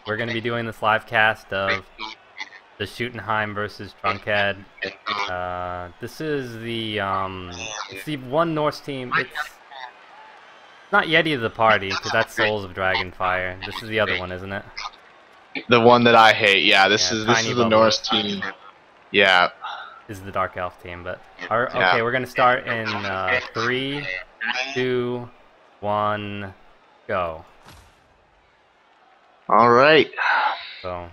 we're going to be doing this live cast of the Schuttenheim versus Drunkhead. This is it's the one Norse team. It's not Yeti of the Party, because that's Souls of Dragonfire. This is the other one, isn't it? The one that I hate, yeah. This is Tiny the Bubble. Norse team. Yeah. This is the Dark Elf team, but okay, we're gonna start in 3, 2, 1, go. All right. So,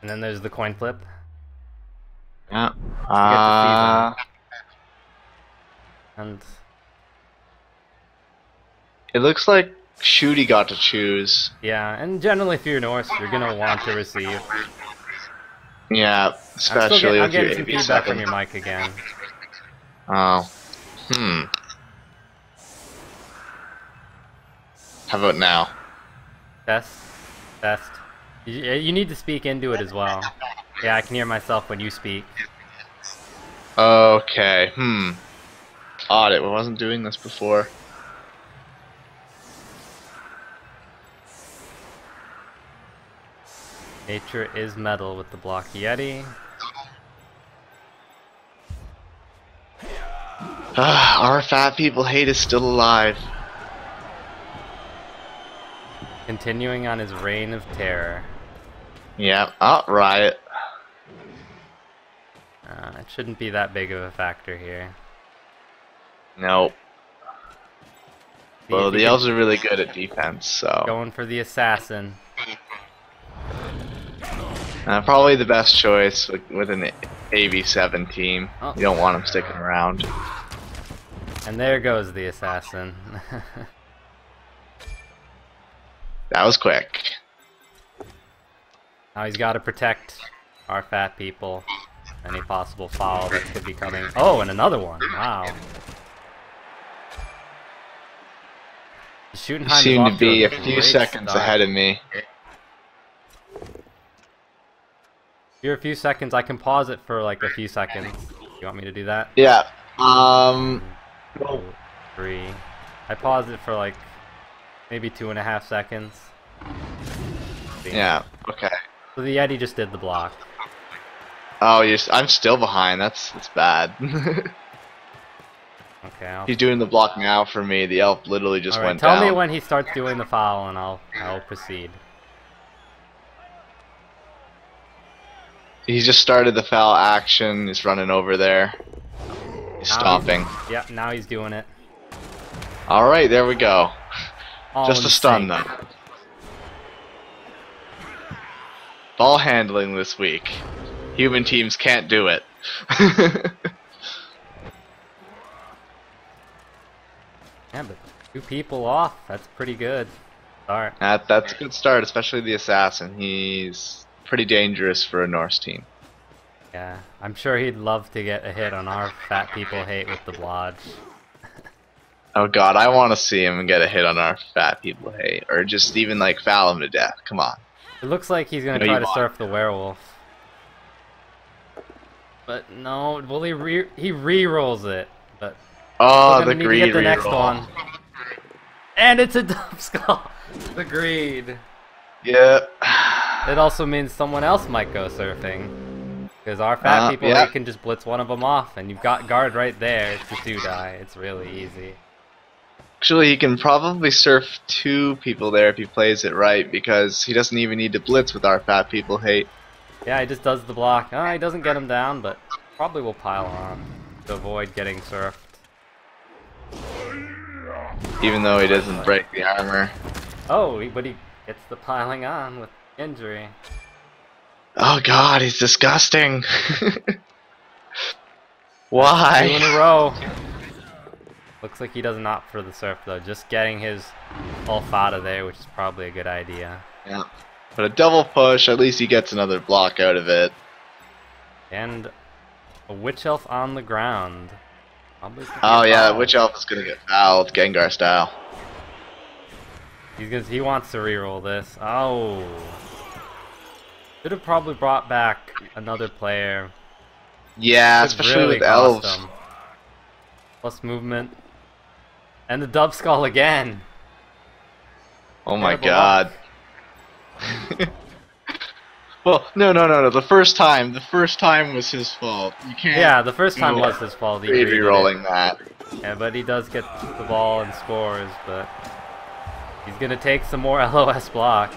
and then there's the coin flip. Yeah. And it looks like Shooty got to choose. yeah, and generally if you're Norse, you're gonna want to receive. Yeah, especially I'm with your getting some feedback from your mic again. Oh. How about now? Test. You need to speak into it as well. Yeah, I can hear myself when you speak. Okay. Odd, it wasn't doing this before. Nature is metal with the block Yeti. Our fat people hate is still alive. Continuing on his reign of terror. Yeah. Oh, Riot. It shouldn't be that big of a factor here. Nope. See Well, if the you elves are really good at defense, so. going for the assassin. Probably the best choice with an AB7 team. Oh. You don't want them sticking around. And there goes the assassin. That was quick. Now he's got to protect our fat people. Any possible foul that could be coming. Oh, and another one. Wow. You Schuttenheim seem is to be a off to few great seconds start. ahead of me. If you're a few seconds, I can pause it for like a few seconds. You want me to do that? Yeah. 2, 3. I paused it for like maybe 2.5 seconds. Yeah. Okay. So the Yeti just did the block. Oh, I'm still behind. That's bad. Okay. He's doing the block now for me. The elf literally just All right, went tell down. me when he starts doing the foul, and I'll proceed. He just started the foul action. He's running over there. He's stomping. Yeah, now he's doing it. All right, there we go. All Just in a stun sync. though. Ball handling this week. Human teams can't do it. Yeah, but 2 people off. That's pretty good. Start. That's a good start, especially the assassin. He's pretty dangerous for a Norse team. Yeah, I'm sure he'd love to get a hit on our fat people hate with the blodge. Oh god, I want to see him get a hit on our fat people hate, or just even like foul him to death. Come on. It looks like he's gonna No, try you to won't. surf the werewolf. But no, well he re-rolls it. But Oh, we're the gonna need to greed get the next reroll. one. And it's a dump skull. The greed. Yep. It also means someone else might go surfing. Because our fat people yeah. they can just blitz one of them off, and you've got guard right there. It's a 2-die. It's really easy. Actually, he can probably surf 2 people there if he plays it right, because he doesn't even need to blitz with our fat people hate. Yeah, he just does the block. Oh, he doesn't get him down, but probably will pile on to avoid getting surfed. Even though he doesn't break the armor. Oh, but he gets the piling on with injury. Oh god, he's disgusting. 2 Why? in a row. Looks like he doesn't opt for the surf though, just getting his elf out of there, which is probably a good idea. Yeah. But a double push, at least he gets another block out of it. And a witch elf on the ground. Probably could Oh get yeah, fouled. Witch Elf is gonna get fouled, Gengar style. He wants to reroll this. Oh. Should have probably brought back another player. Yeah, Could especially really with cost elves. him. Plus movement. And the dub skull again. Oh my Terrible luck. god. Well, no. The first time was his fault. You can't Yeah, the first time go was his fault. He greeted it. re-rolling that. Yeah, but he does get the ball and scores, but he's gonna take some more LOS blocks.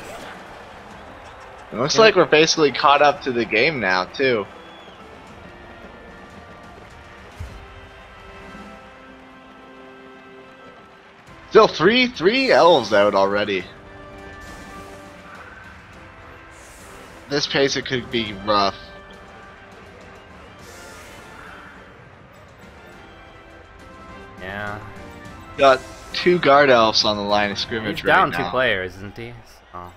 It looks like we're basically caught up to the game now, too. Still three elves out already. This pace, it could be rough. Yeah. Got 2 guard elves on the line of scrimmage He's right down now. 2 players, isn't he? Oh.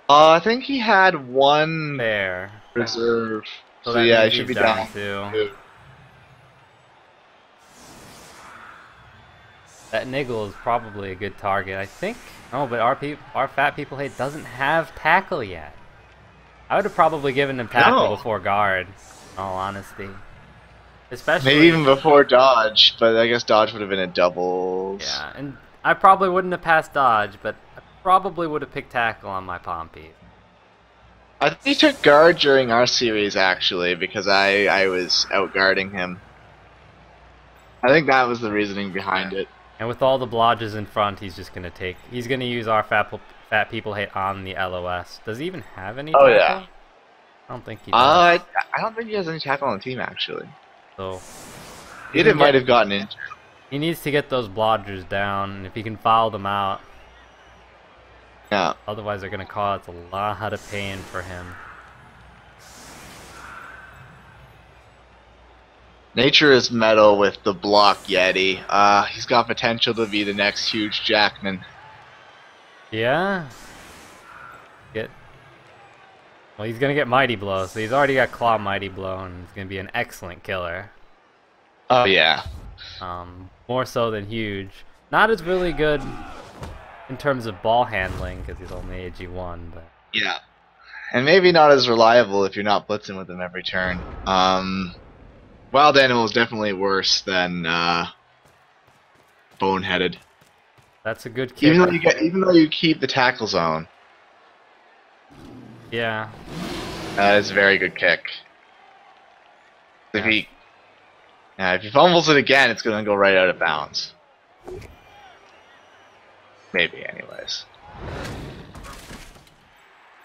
I think he had 1 Fair. reserve. So So that yeah, he means should he's be down down 2. That Niggle is probably a good target, I think. Oh, but our fat people hate doesn't have tackle yet. I would have probably given him tackle before guard, in all honesty. Especially maybe even before dodge, but I guess dodge would have been a doubles. Yeah, and I probably wouldn't have passed dodge, but I probably would have picked tackle on my Pompey. I think he took guard during our series actually, because I was out guarding him. I think that was the reasoning behind it. And with all the blodges in front, he's gonna use our fat people hate on the LOS. Does he even have any tackle? Oh yeah. I don't think he does. I don't think he has any tackle on the team actually. So It might have gotten injured. he needs to get those blodgers down, and if he can foul them out, Yeah. otherwise they're gonna cause a lot of pain for him. Nature is metal with the block Yeti. He's got potential to be the next huge Jackman. Yeah. Well, he's gonna get Mighty Blow, so he's already got Claw Mighty Blow, and he's gonna be an excellent killer. Oh yeah. More so than Huge. Not as really good in terms of ball handling, because he's only AG1, but... Yeah. And maybe not as reliable if you're not blitzing with him every turn. Wild Animal is definitely worse than Boneheaded. That's a good kick. Even though you keep the tackle zone. Yeah. That is a very good kick. If he fumbles it again, it's gonna go right out of bounds. Maybe, anyways.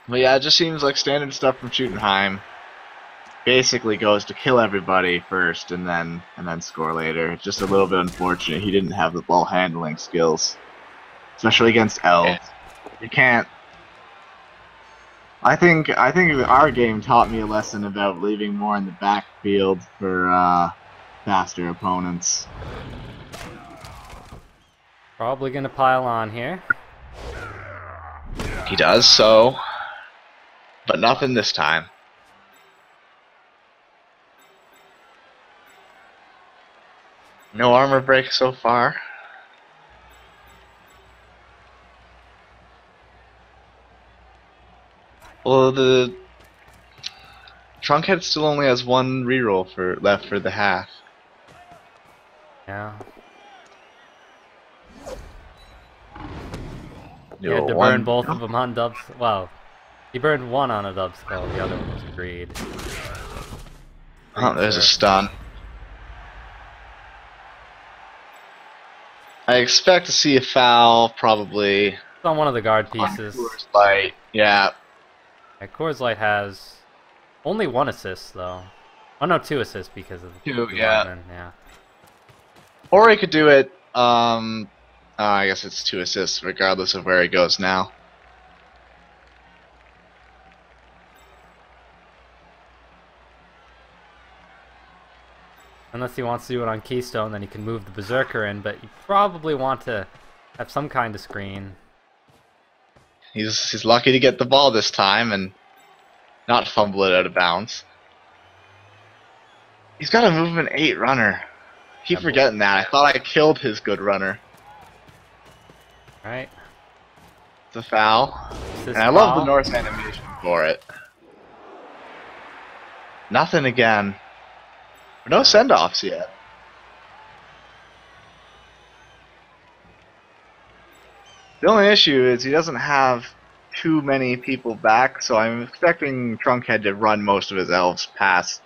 But yeah, it just seems like standard stuff from Schuttenheim. Basically goes to kill everybody first and then score later. It's just a little bit unfortunate he didn't have the ball handling skills, especially against elves. You can't. I think our game taught me a lesson about leaving more in the backfield for faster opponents. Probably gonna pile on here. He does so, but nothing this time. No armor break so far. Well, the Trunkhead still only has 1 reroll left for the half. Yeah. He No, had to burn both of them on dubs. Well, he burned 1 on a dub skull, the other one was agreed. Oh, there's a stun. I expect to see a foul, probably. It's on one of the guard pieces. Coors Light. Yeah. Coors Light has only 1 assist, though. Oh no, 2 assists because of the 2, yeah. lineman, yeah. Or he could do it, I guess it's 2 assists regardless of where he goes now. Unless he wants to do it on Keystone, then he can move the Berserker in, but you probably want to have some kind of screen. He's lucky to get the ball this time and not fumble it out of bounds. He's got a movement 8 runner. Keep forgetting that. I thought I killed his good runner. Right. It's a foul. And I love the Norse animation for it. Nothing again. No send-offs yet. The only issue is he doesn't have too many people back, so I'm expecting Trunkhead to run most of his elves past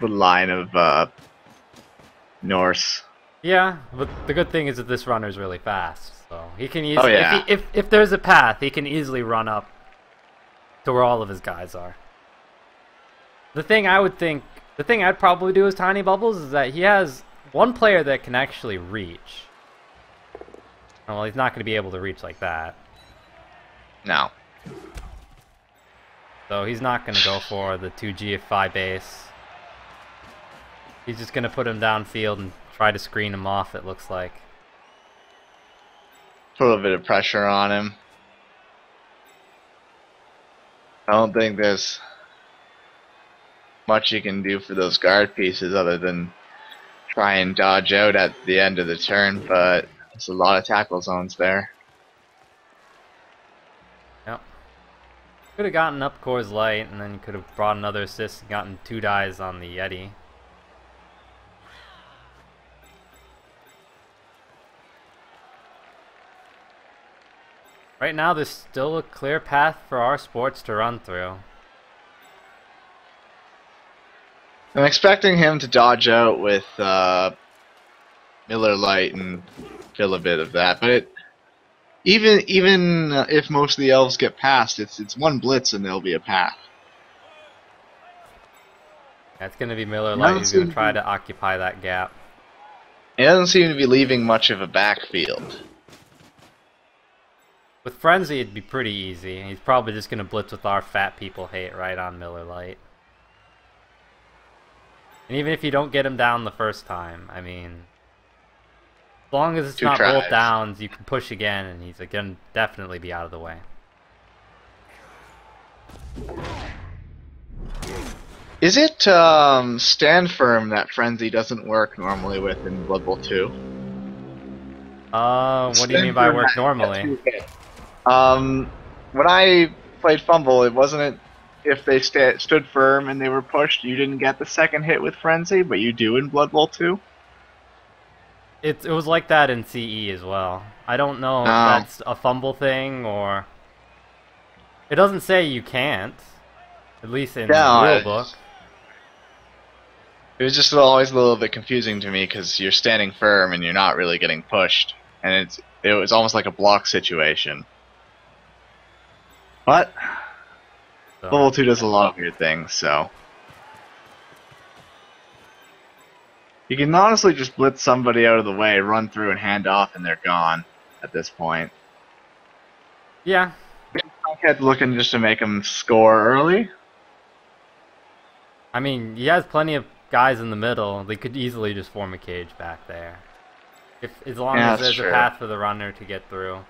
the line of Norse. Yeah, but the good thing is that this runner's really fast, so he can Oh easily. yeah. If there's a path, he can easily run up to where all of his guys are. The thing I'd probably do as Tiny Bubbles is that he has one player that can actually reach. Well, he's not going to be able to reach like that. No. So he's not going to go for the 2 GFI base. He's just going to put him downfield and try to screen him off, it looks like. Put a little bit of pressure on him. I don't think there's much you can do for those guard pieces other than try and dodge out at the end of the turn, but there's a lot of tackle zones there. Yep. Could have gotten up Core's Light, and then you could have brought another assist and gotten 2 dies on the Yeti. Right now, there's still a clear path for our sports to run through. I'm expecting him to dodge out with Miller Lite and kill a bit of that, but even if most of the elves get past, it's one blitz and there'll be a path. Yeah, it's going to be Miller Lite who's going to try to occupy that gap. He doesn't seem to be leaving much of a backfield. With Frenzy, it'd be pretty easy. He's probably just going to blitz with our fat people hate right on Miller Lite. And even if you don't get him down the first time, I mean, as long as it's 2 not tries. both downs, you can push again, and he's going to definitely be out of the way. Is it stand firm that Frenzy doesn't work normally with in Blood Bowl 2? What do you mean by work normally? When I played Fumble, it wasn't it if they stood firm and they were pushed, you didn't get the second hit with Frenzy, but you do in Blood Bowl 2? It was like that in CE as well. I don't know if that's a fumble thing or... It doesn't say you can't, at least in the rulebook. It was just always a little bit confusing to me because you're standing firm and you're not really getting pushed, and it was almost like a block situation. But Level 2 does a lot of weird things, so you can honestly just blitz somebody out of the way, run through and hand off, and they're gone at this point. Yeah. Trunkhead's looking just to make him score early. I mean, he has plenty of guys in the middle. They could easily just form a cage back there. As long as there's a path for the runner to get through.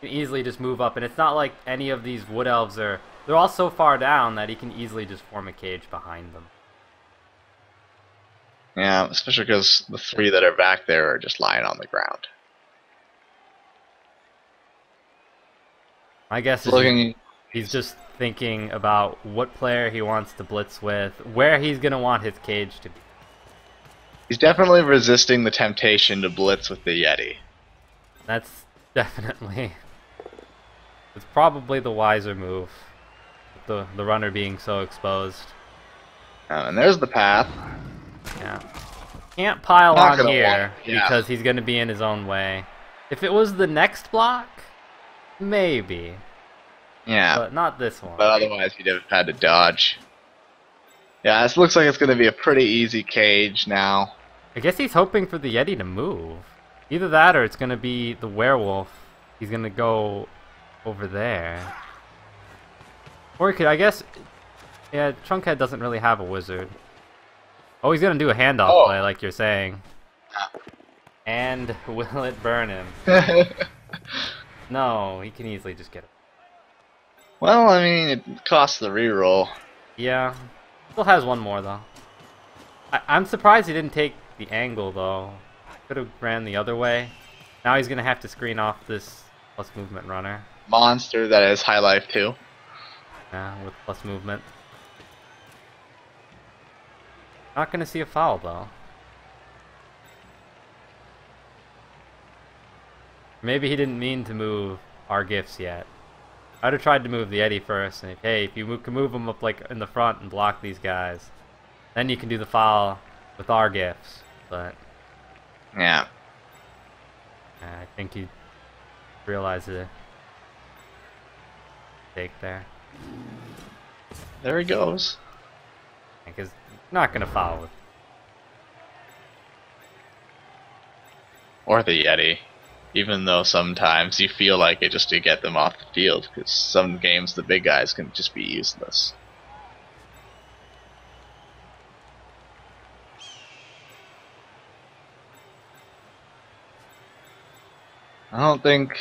You can easily just move up, and it's not like any of these Wood Elves are... They're all so far down that he can easily just form a cage behind them. Yeah, especially because the 3 that are back there are just lying on the ground. My guess is he's just thinking about what player he wants to blitz with, where he's going to want his cage to be. He's definitely resisting the temptation to blitz with the Yeti. That's definitely... It's probably the wiser move. The runner being so exposed. And there's the path. Yeah. Can't pile on here because he's going to be in his own way. If it was the next block, maybe. Yeah. But not this one. But otherwise he'd have had to dodge. Yeah, this looks like it's going to be a pretty easy cage now. I guess he's hoping for the Yeti to move. Either that or it's going to be the werewolf. He's going to go over there. Or he could, I guess... Yeah, Trunkhead doesn't really have a wizard. Oh, he's going to do a handoff play like you're saying. And will it burn him? No, he can easily just get it. Well, I mean, it costs the reroll. Yeah. Still has one more, though. I'm surprised he didn't take the angle, though. Could have ran the other way. Now he's going to have to screen off this plus movement runner. Monster that is high life, too. Yeah, with plus movement. Not going to see a foul, though. Maybe he didn't mean to move our gifts yet. I'd have tried to move the Eddie first, and hey, if you can move him up like in the front and block these guys, then you can do the foul with our gifts. But yeah, I think he realized the mistake there. There he goes. Because not gonna foul with. Or the Yeti. Even though sometimes you feel like it just to get them off the field, because some games the big guys can just be useless. I don't think...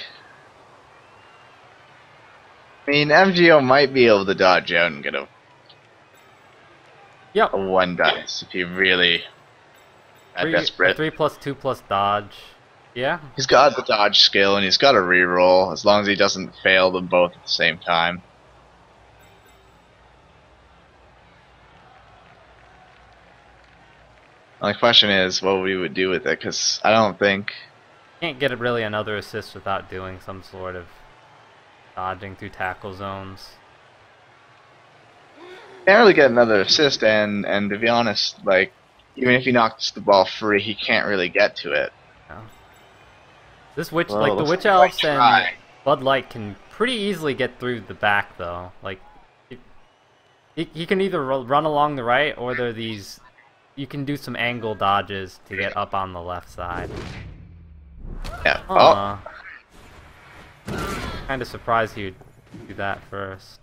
I mean, MGO might be able to dodge out and get a Yep. a 1 dice if he really desperate. 3+2+ dodge. Yeah. He's got the dodge skill and he's got a reroll as long as he doesn't fail them both at the same time. The question is what we would do with it, because I don't think... Can't get really another assist without doing some sort of dodging through tackle zones. Can't really get another assist, and to be honest, like, even if he knocks the ball free, he can't really get to it. No. This witch, Well, like the witch elves and Bud Light, can pretty easily get through the back though. Like, he can either run along the right, or there are these. You can do some angle dodges to get up on the left side. Yeah. Oh. Kind of surprised he'd do that first.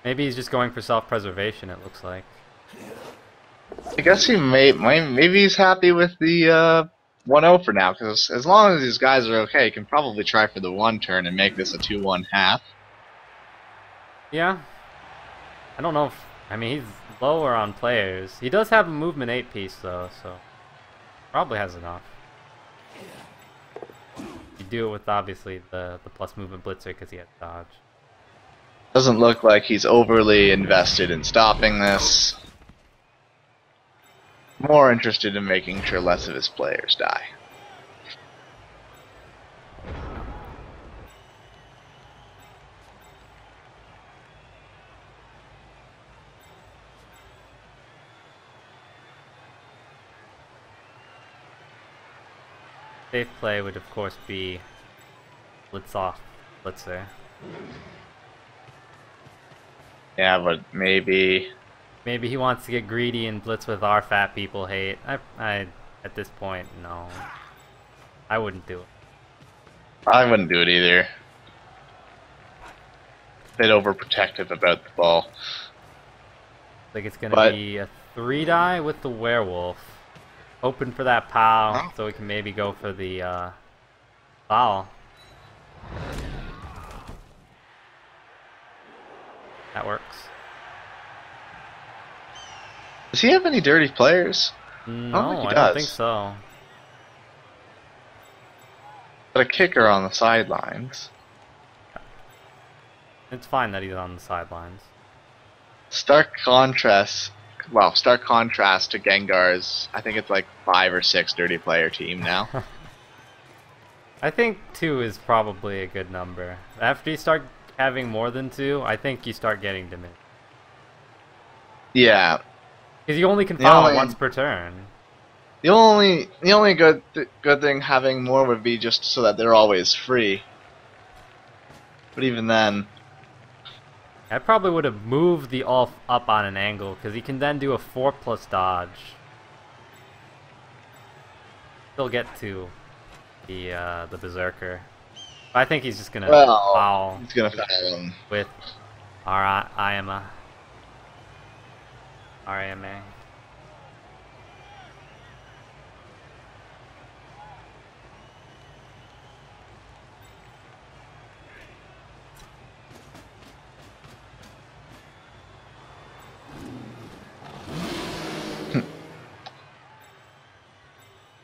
Maybe he's just going for self-preservation, it looks like. I guess he maybe he's happy with the 1-0 for now, because as long as these guys are okay, he can probably try for the 1 turn and make this a 2-1 half. Yeah. I don't know if... I mean, he's lower on players. He does have a movement 8 piece, though, so... Probably has enough. You do it with, obviously, the plus movement blitzer, because he has dodge. Doesn't look like he's overly invested in stopping this. More interested in making sure less of his players die. Safe play would, of course, be blitz off blitzer. Yeah, but maybe... Maybe he wants to get greedy and blitz with our fat people hate. I at this point, no. I wouldn't do it. I wouldn't do it either. A bit overprotective about the ball. Like it's gonna be a 3-die with the werewolf. Hoping for that POW, so we can maybe go for the foul. That works. Does he have any dirty players? No, I don't think so. But a kicker on the sidelines. It's fine that he's on the sidelines. Stark contrast to Gengar's, I think it's like 5 or 6 dirty player team now. I think 2 is probably a good number. After you start having more than 2, I think you start getting diminished. Yeah. Because you only can foul once per turn. The only good thing having more would be just so that they're always free. But even then, I probably would have moved the Ulf up on an angle, because he can then do a 4+ dodge. Still get to the Berserker. I think he's just gonna foul. He's gonna foul him with our IMA. RAMA.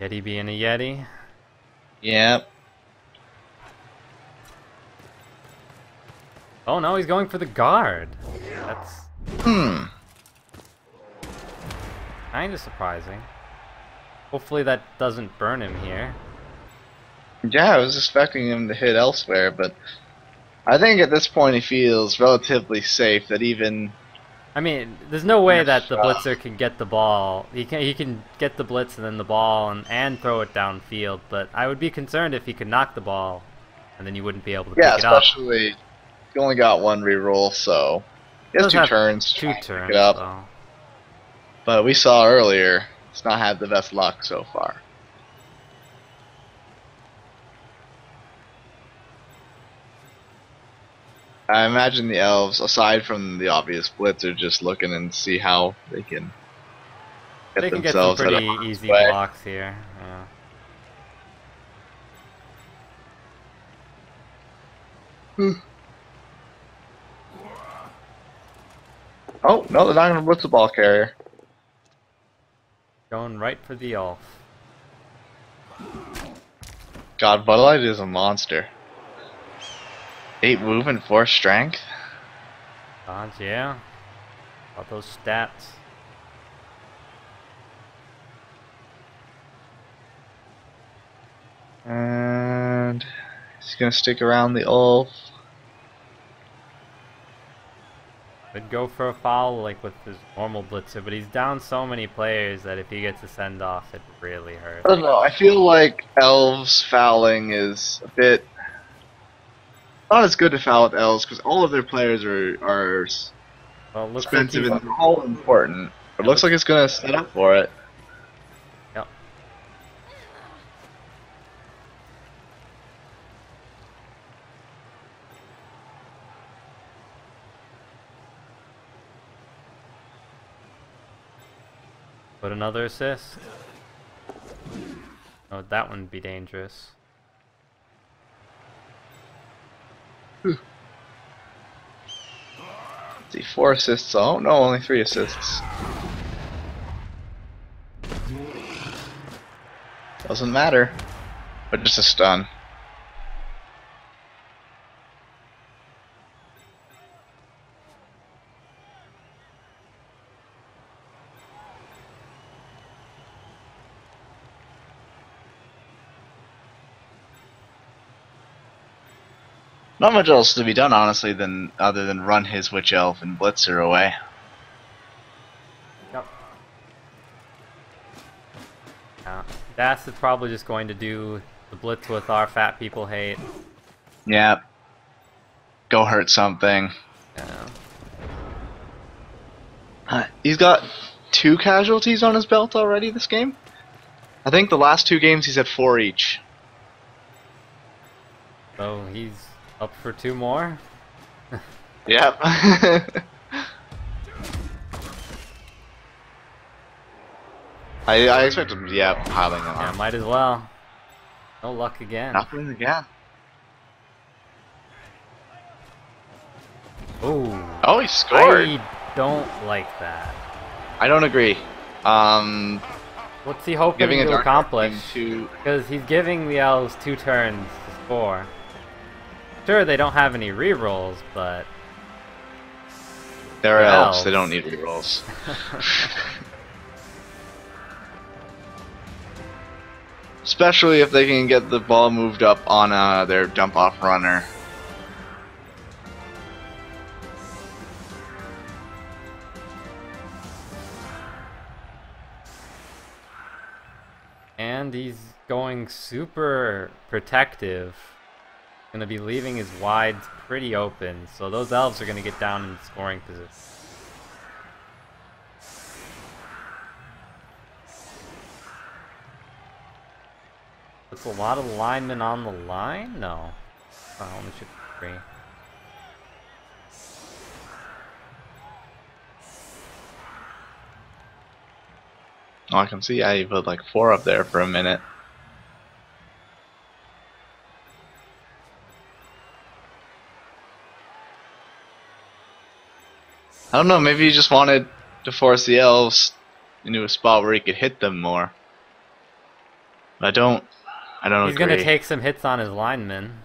Yeti being a Yeti. Yep. Oh no, he's going for the guard. That's kind of surprising. Hopefully that doesn't burn him here. Yeah, I was expecting him to hit elsewhere, but I think at this point he feels relatively safe that even I mean, there's no way if that the blitzer can get the ball. He can get the blitz and then the ball and throw it downfield, but I would be concerned if he could knock the ball and then you wouldn't be able to yeah, pick it up. especially he only got one reroll, so he He has does two have turns to two try and pick it turns, up. though. But we saw earlier, it's not had the best luck so far. I imagine the elves, aside from the obvious blitz, are just looking and see how they can get They can get some themselves out pretty of harm's easy way. blocks here. Yeah. Oh, no, they're not going to blitz the ball carrier. Going right for the elf. God, Bud Light is a monster. 8 movement, 4 strength. Dodge, yeah. About those stats. And he's going to stick around the Ulf. Could go for a foul like with his normal blitzer, but he's down so many players that if he gets a send off, it really hurts. I don't know, I feel like elves fouling is a bit... not as good to foul with elves, because all of their players are Well, it looks expensive like and they're all important. It looks like it's going to set up for it. Yep. Put another assist. Oh, that one would be dangerous. See, 4 assists. Oh, no, only 3 assists. Doesn't matter. But just a stun. Not much else to be done, honestly, than other than run his Witch Elf and Blitzer away. Yep. Yeah. Das is probably just going to do the blitz with our fat people hate. Yeah. Go hurt something. Yeah. He's got 2 casualties on his belt already this game. I think the last 2 games he's had 4 each. So he's up for 2 more. Yep. I expect him, yeah, piling on. Yeah, might as well. No luck again. Nothing again. Ooh. Oh, he scored! I don't like that. I don't agree. What's he hoping Giving a to Dark accomplish? to... Because he's giving the elves 2 turns to score. Sure, they don't have any rerolls, but They're elves, they don't need rerolls. Especially if they can get the ball moved up on their dump-off runner. And he's going super protective. Going to be leaving his wides pretty open, so those elves are going to get down in scoring position. That's a lot of linemen on the line? No. Oh, only should be 3. Oh, I can see I put like 4 up there for a minute. I don't know, maybe he just wanted to force the elves into a spot where he could hit them more. But I don't He's agree. going to take some hits on his linemen.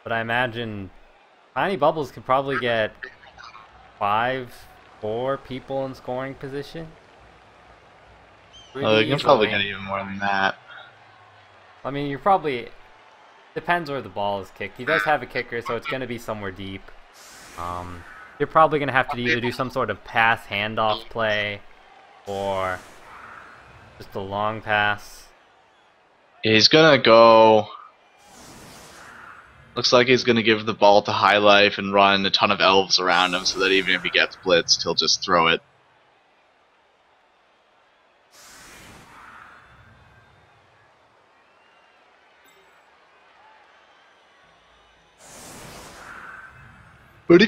But I imagine Tiny Bubbles could probably get 4 people in scoring position. Oh, they can Pretty probably easily. get even more than that. I mean, you probably... Depends where the ball is kicked. He does have a kicker, so it's going to be somewhere deep. You're probably going to have to either do some sort of pass handoff play or just a long pass. He's going to go... Looks like he's going to give the ball to High Life and run a ton of elves around him so that even if he gets blitzed, he'll just throw it. But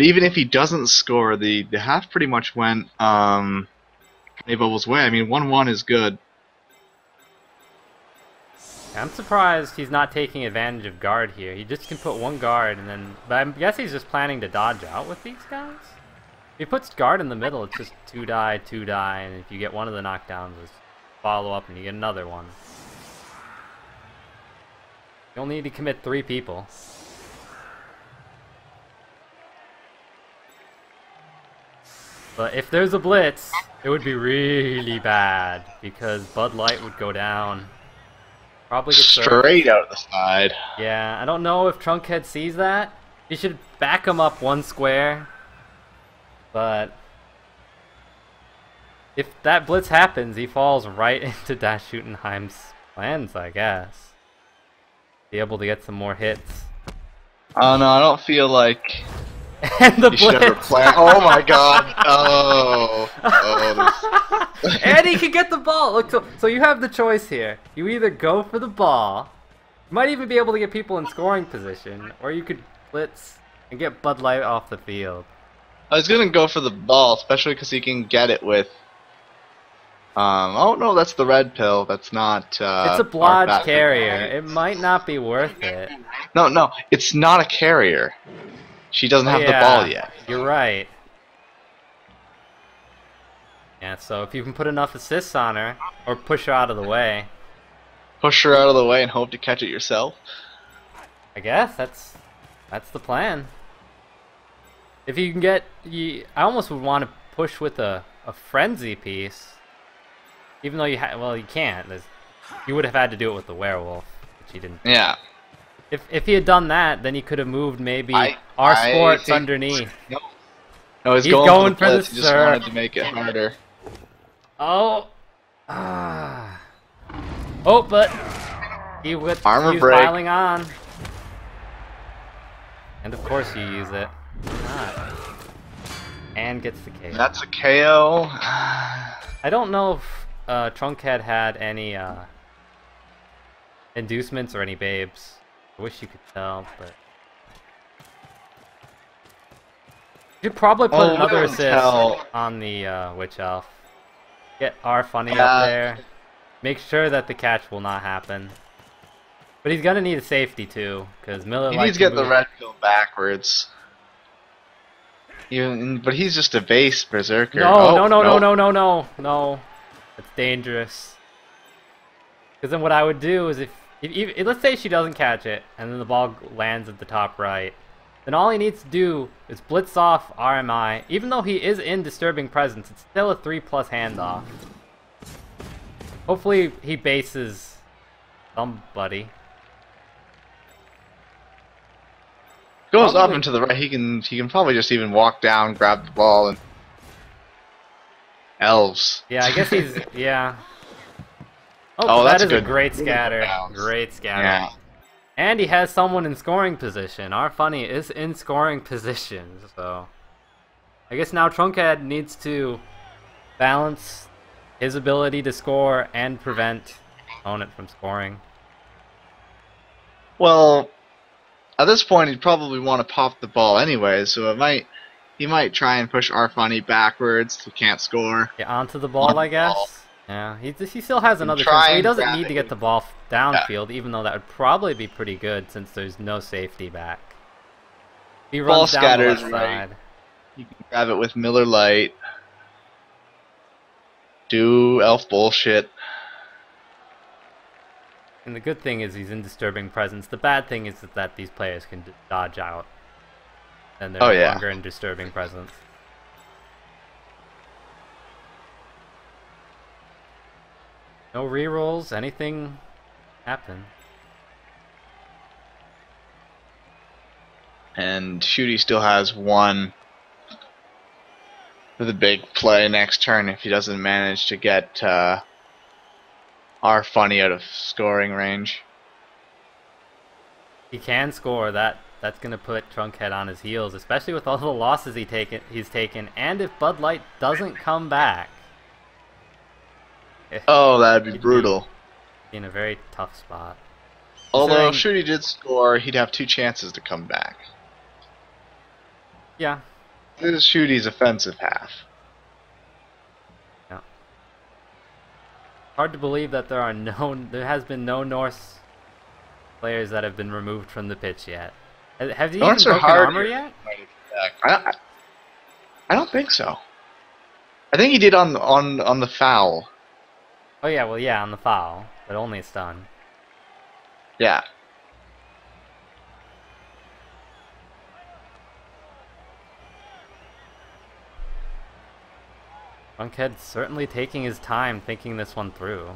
even if he doesn't score, the half pretty much went Bubbles' way. I mean, 1-1 is good. I'm surprised he's not taking advantage of guard here. He just can put one guard and then... But I guess he's just planning to dodge out with these guys? If he puts guard in the middle, it's just 2 die, 2 die, and if you get one of the knockdowns, it's follow up and you get another one. You only need to commit 3 people. But if there's a blitz, it would be really bad because Bud Light would go down. Probably get straight out the side. Yeah, I don't know if Trunkhead sees that. He should back him up 1 square. But if that blitz happens, he falls right into Dash Schuttenheim's plans, I guess. Be able to get some more hits. Oh no, I don't feel like... And the blitz! Oh my god! And he can get the ball! Look, so you have the choice here. You either go for the ball, you might even be able to get people in scoring position, or you could blitz and get Bud Light off the field. I was gonna go for the ball, especially because he can get it with... oh no, that's the red pill. That's not... it's a blodge carrier. It might not be worth it. No, it's not a carrier. She doesn't have the ball yet. You're right. Yeah, so if you can put enough assists on her, or push her out of the way. Push her out of the way and hope to catch it yourself? I guess, that's the plan. If you can get... I almost would want to push with a frenzy piece. Even though you well, you can't. You would have had to do it with the werewolf, which you didn't. Yeah. If he had done that, then he could have moved maybe our sports underneath. No, he's going for the blitz. He just wanted to make it harder. Oh. Oh, but he was piling on. And of course you use it. Not. And gets the KO. That's a KO. I don't know if Trunkhead had any inducements or any babes. I wish you could tell, but... You could probably put another assist on the Witch Elf. Get R Funny up there. Make sure that the catch will not happen. But he's gonna need a safety too, because Miller needs to get the red pill backwards. But he's just a base berserker. No. It's dangerous. Because then what I would do is if let's say she doesn't catch it, and then the ball lands at the top right, then all he needs to do is blitz off RMI. Even though he is in Disturbing Presence, it's still a 3+ handoff. Hopefully he bases somebody. Goes up and to the right. He can probably just even walk down, grab the ball, and elves. Yeah, I guess he's yeah. Oh, that is a great scatter. Great scatter. Yeah. And he has someone in scoring position. Our Funny is in scoring position, so I guess now Trunkhead needs to balance his ability to score and prevent opponent from scoring. Well, at this point he'd probably want to pop the ball anyway, so he might try and push our Funny backwards. He can't score. Yeah, onto the ball, I guess. Yeah, he still has another chance. So he doesn't need to get the ball downfield, even though that would probably be pretty good since there's no safety back. He runs down the left side. You can grab it with Miller Lite. Do elf bullshit. And the good thing is he's in Disturbing Presence. The bad thing is that these players can dodge out. And they're no longer in Disturbing Presence. No rerolls, anything happen. And Shooty still has one for the big play next turn if he doesn't manage to get our funny out of scoring range. He can score. That's gonna put Trunkhead on his heels, especially with all the losses he's taken, and if Bud Light doesn't come back. Oh, that'd be brutal. Be in a very tough spot. Although if Shooty did score, he'd have 2 chances to come back. Yeah. This is Shooty's offensive half. Yeah. Hard to believe that there has been no Norse players that have been removed from the pitch yet. Have you even broken armor yet? I don't think so. I think he did on the foul. Oh yeah, well yeah, on the foul, but only a stun. Yeah. Trunkhead's certainly taking his time thinking this one through.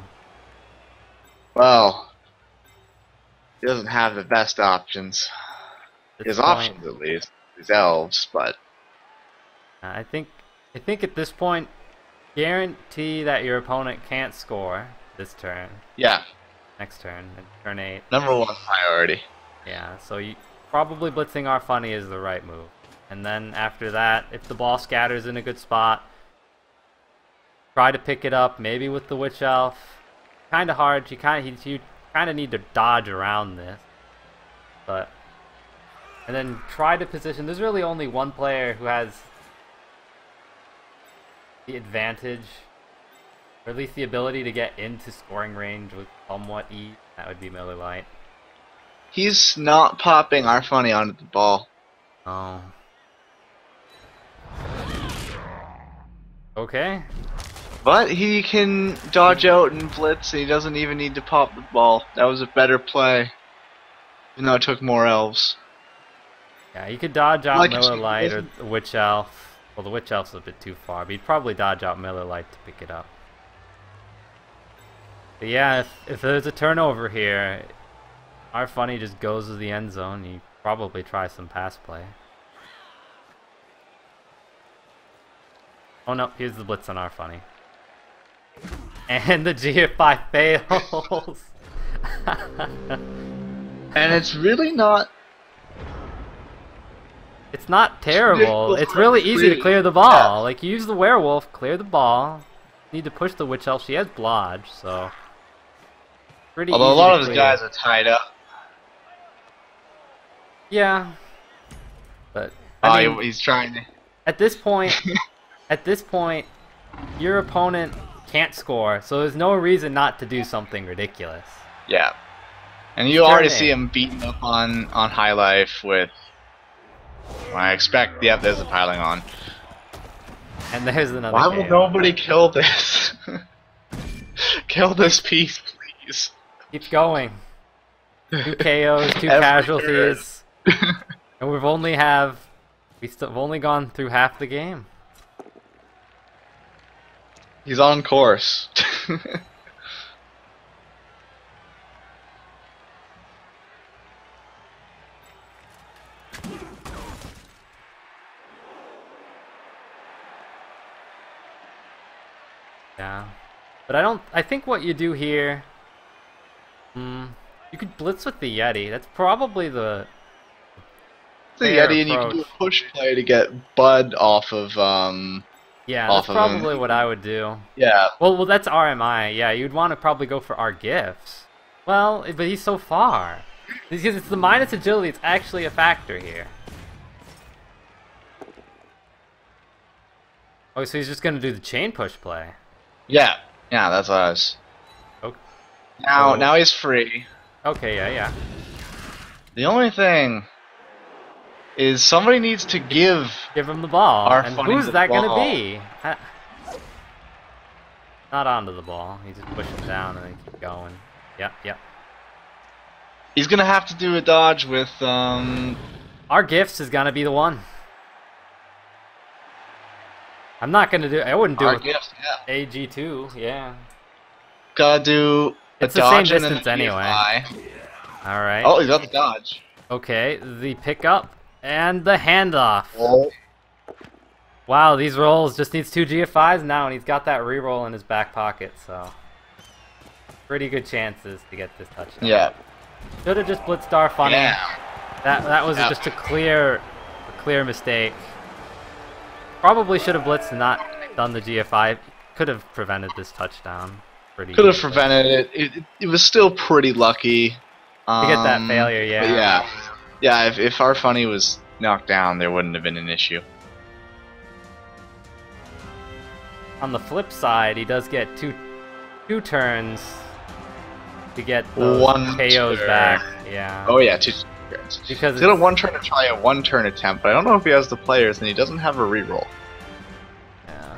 Well, he doesn't have the best options. His options, at least, his elves, but I think at this point, guarantee that your opponent can't score this turn. Yeah. Next turn, turn 8. Number 1 priority. Yeah, so probably blitzing our funny is the right move. And then after that, if the ball scatters in a good spot, try to pick it up, maybe with the Witch Elf. Kind of hard. You kind of need to dodge around this, and then try to position. There's really only one player who has the advantage, or at least the ability to get into scoring range with somewhat ease. That would be Miller Lite. He's not popping our funny onto the ball. Oh. Okay. But he can dodge out and blitz, and he doesn't even need to pop the ball. That was a better play, even though it took more elves. Yeah, you could dodge out Miller Lite or the Witch Elf. Well, the Witch Elf's a bit too far, but you'd probably dodge out Miller Lite to pick it up. But yeah, if there's a turnover here, our funny just goes to the end zone. You probably try some pass play. Oh no, here's the blitz on our funny. And the GFI fails. And it's really not... It's not terrible. It's really easy to clear the ball. Like, you use the werewolf, clear the ball. You need to push the Witch Elf. She has blodge, so... Pretty Although easy a lot to of the clear. guys are tied up. Yeah. But, I mean, he's trying to... At this point, your opponent can't score, so there's no reason not to do something ridiculous. Yeah. And you already see him beating up on High Life with... Well, I expect, yep, there's a piling on. And there's another Why will nobody kill this? Kill this piece, please. Keep going. 2 KOs, 2 casualties. And we've only gone through half the game. He's on course. Yeah. But I think what you do here, you could blitz with the Yeti. That's probably the Yeti, and you can do a push play to get Bud off of, yeah, that's probably what I would do. Yeah. Well, that's RMI. Yeah, you'd want to probably go for our gifts. Well, but he's so far. Because it's the minus agility. It's actually a factor here. Oh, so he's just gonna do the chain push play. Yeah. Yeah, that's what I was. Okay. Now he's free. Okay. Yeah. The only thing is somebody needs to give him the ball. And who's that going to be? Not onto the ball. He just pushes down and then keep going. Yep. He's going to have to do a dodge with... Our gifts is going to be the one. I'm not going to do... I wouldn't do our gifts, yeah. AG2, yeah. Gotta do a It's the same dodge and then a distance anyway. GFI. Alright. Oh, he's got the dodge. Okay, the pickup and the handoff. Oh. Wow, these rolls just needs 2 GFIs now, and he's got that reroll in his back pocket, so pretty good chances to get this touchdown. Yeah. Should have just blitzed star funny. Yeah. That was just a clear mistake. Probably should have blitzed and not done the GFI. Could have prevented this touchdown. Could have prevented it. It was still pretty lucky. To get that failure, yeah. But yeah. If our funny was knocked down, there wouldn't have been an issue. On the flip side, he does get two turns to get those KOs back. Yeah. Oh yeah, 2 turns. Because he's got a 1 turn to try a 1 turn attempt, but I don't know if he has the players, and he doesn't have a reroll. Yeah.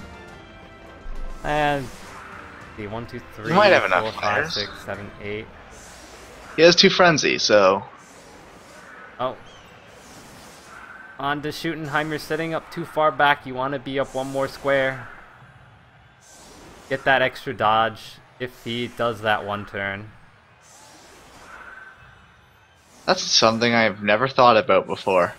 And see, 1, 2, 3, he might have 4, enough 5, players. 6, 7, 8. He has 2 frenzy, so. Oh. On to Schuttenheim, you're sitting up too far back. You want to be up 1 more square. Get that extra dodge if he does that 1 turn. That's something I've never thought about before.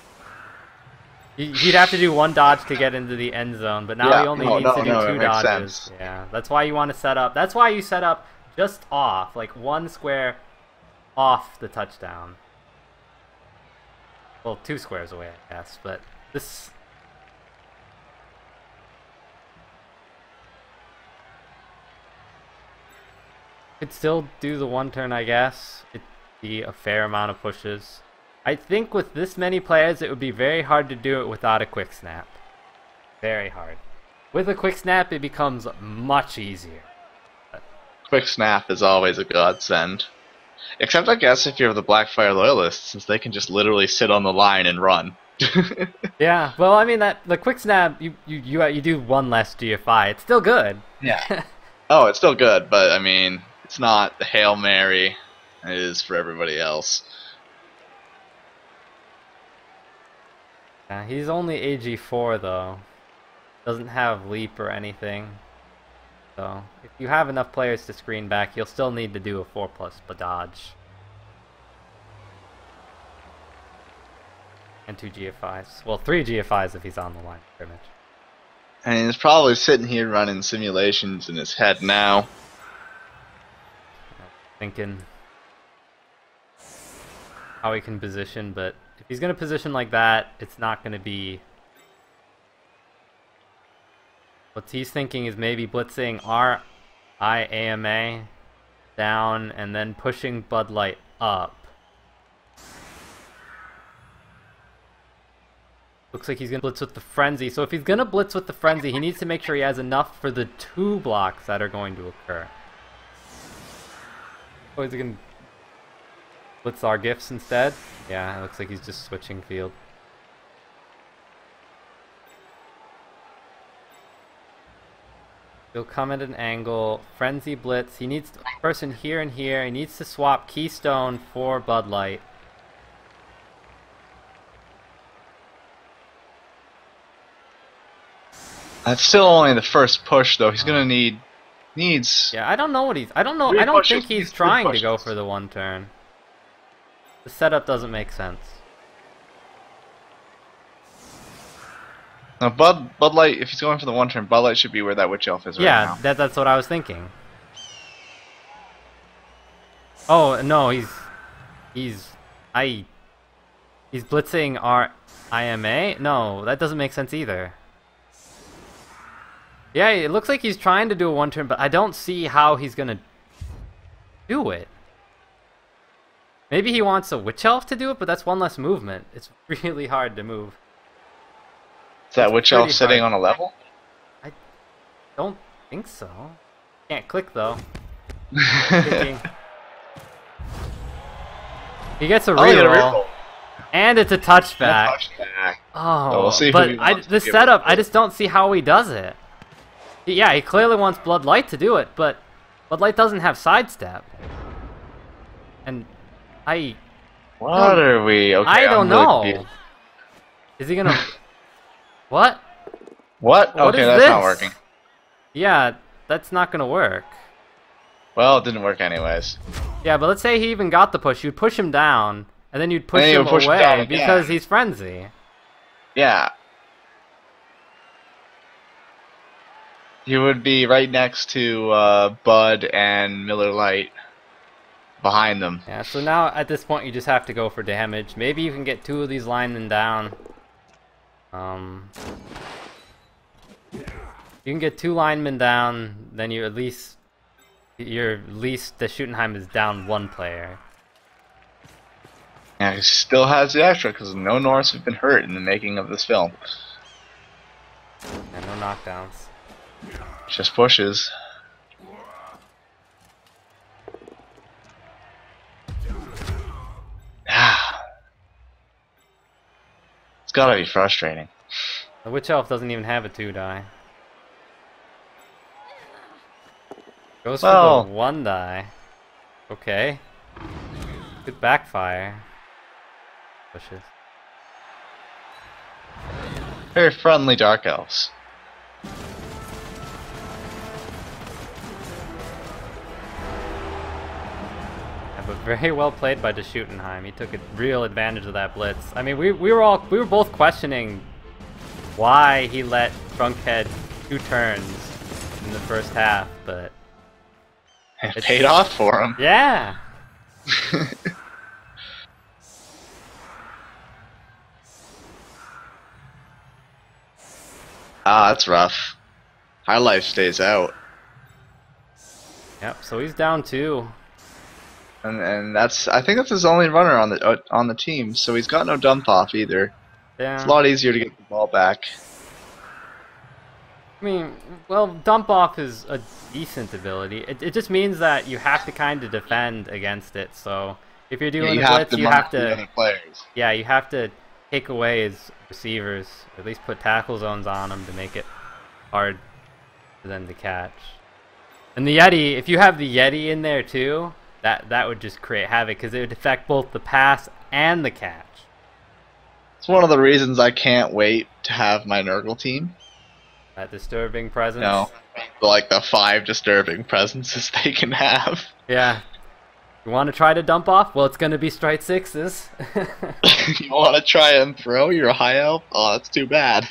He'd have to do 1 dodge to get into the end zone, but now he only needs to do 2 dodges. Sense. Yeah, that's why you want to set up. That's why you set up just off, like 1 square off the touchdown. Well, 2 squares away, I guess, but this. Could still do the 1 turn, I guess. It'd be a fair amount of pushes. I think with this many players, it would be very hard to do it without a quick snap. Very hard. With a quick snap, it becomes much easier. Quick snap is always a godsend. Except, I guess, if you're the Blackfire Loyalists, since they can just literally sit on the line and run. Yeah, well, I mean, the quick snap, you do 1 less GFI. It's still good. Yeah. Oh, it's still good, but, I mean, it's not the Hail Mary it is for everybody else. Yeah, he's only AG4 though. Doesn't have leap or anything. So if you have enough players to screen back, you'll still need to do a 4+ dodge. And 2 GFIs. Well, 3 GFIs if he's on the line of scrimmage. And he's probably sitting here running simulations in his head now. Thinking how he can position, but if he's going to position like that, it's not going to be... What he's thinking is maybe blitzing RIAMA down and then pushing Bud Light up. Looks like he's going to blitz with the Frenzy. So if he's going to blitz with the Frenzy, he needs to make sure he has enough for the 2 blocks that are going to occur. Oh, is he going to blitz our gifts instead? Yeah, it looks like he's just switching field. He'll come at an angle, Frenzy blitz. He needs a person here and here. He needs to swap Keystone for Bud Light. That's still only the first push, though. He's gonna needs. Yeah, I don't know what he's. I don't know. I don't think he's trying to go for the 1 turn. The setup doesn't make sense. Now, Bud Light, if he's going for the 1 turn, Bud Light should be where that Witch Elf is right now. Yeah, that's what I was thinking. Oh no, he's blitzing our IMA. No, that doesn't make sense either. Yeah, it looks like he's trying to do a 1 turn, but I don't see how he's gonna do it. Maybe he wants a Witch Elf to do it, but that's 1 less movement. It's really hard to move. Is that Witch Elf sitting on a level? I don't think so. Can't click though. He gets a reroll. And it's a touchback. Oh, so we'll see but the setup, I just don't see how he does it. Yeah, he clearly wants Blood Light to do it, but Blood Light doesn't have sidestep. And What are we? Okay, I don't know. Is he gonna... What? What? Okay, that's not working. Yeah, that's not gonna work. Well, it didn't work anyways. Yeah, but let's say he even got the push. You'd push him down, and then you'd push And then you him would push him away down again. because he's frenzy. Yeah. You would be right next to Bud and Miller Lite. Behind them. Yeah, so now at this point you just have to go for damage. Maybe you can get 2 of these linemen down. You can get 2 linemen down, then the Schuttenheim is down 1 player. Yeah, he still has the extra because no Norse have been hurt in the making of this film. And no knockdowns. Just pushes. It's gotta be frustrating. The Witch Elf doesn't even have a 2-die. Goes for the 1-die. Okay. Good backfire. Pushes. Very friendly Dark Elves. But very well played by the Schuttenheim. He took a real advantage of that blitz. I mean, we were both questioning why he let Drunkhead 2 turns in the first half, but it paid off for him. Yeah. That's rough. High Life stays out. Yep. So he's down 2. And I think that's his only runner on the team, so he's got no dump off either. Yeah. It's a lot easier to get the ball back. I mean, well, dump off is a decent ability. It just means that you have to kind of defend against it. So if you're doing a blitz, you have to. Yeah, you have to take away his receivers, or at least put tackle zones on them to make it hard for them to catch. And the Yeti, if you have the Yeti in there too. That would just create havoc because it would affect both the pass and the catch. It's one of the reasons I can't wait to have my Nurgle team. That disturbing presence. No, like the 5 disturbing presences they can have. Yeah. You want to try to dump off? Well, it's going to be straight 6s. You want to try and throw your high elf? Oh, that's too bad.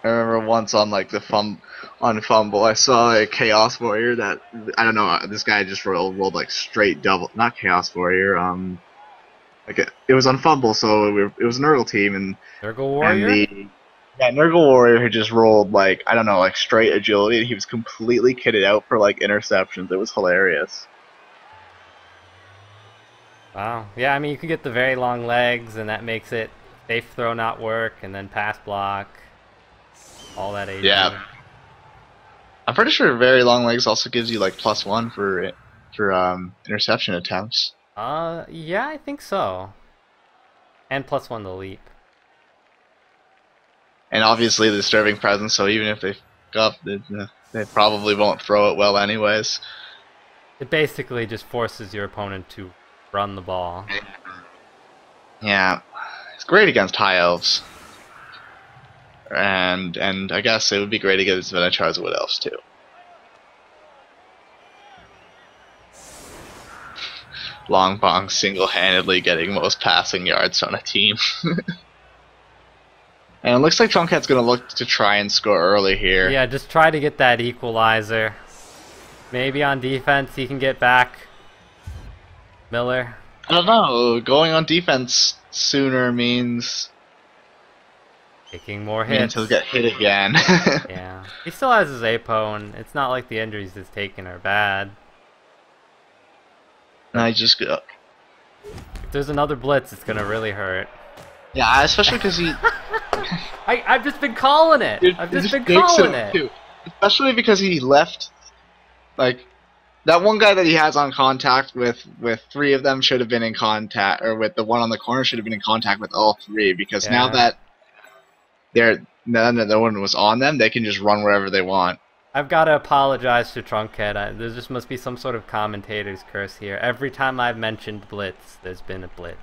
I remember once on like the Fumble, I saw a Chaos Warrior that I don't know. This guy just rolled like straight double, not Chaos Warrior. It was on Fumble, so it was an Nurgle team and Nurgle Warrior. Nurgle Warrior who just rolled like I don't know, like straight agility. And he was completely kitted out for like interceptions. It was hilarious. Wow. Yeah, I mean you can get the very long legs, and that makes it safe throw not work, and then pass block. All that AD. Yeah. I'm pretty sure very long legs also gives you like +1 for interception attempts. Yeah, I think so. And +1 to leap. And obviously the disturbing presence, so even if they up, they probably won't throw it well anyways. It basically just forces your opponent to run the ball. Yeah. It's great against high elves. And I guess it would be great against Venecharz's Wood Elves too. Longbong single-handedly getting most passing yards on a team. And it looks like Drunkhead's going to look to try and score early here. Yeah, just try to get that equalizer. Maybe on defense he can get back Miller. I don't know. Going on defense sooner means taking more hits. He'll get hit again. Yeah. He still has his APO, and it's not like the injuries he's taken are bad. And I just go. If there's another blitz, it's gonna really hurt. Yeah, especially because he. I've just been calling it. Dude, I've just been calling it. Too. Especially because he left, like, that one guy that he has on contact with 3 of them should have been in contact, or with the one on the corner should have been in contact with all 3, because now that no one was on them, they can just run wherever they want. I've got to apologize to Trunkhead. There just must be some sort of commentator's curse here. Every time I've mentioned blitz, there's been a blitz.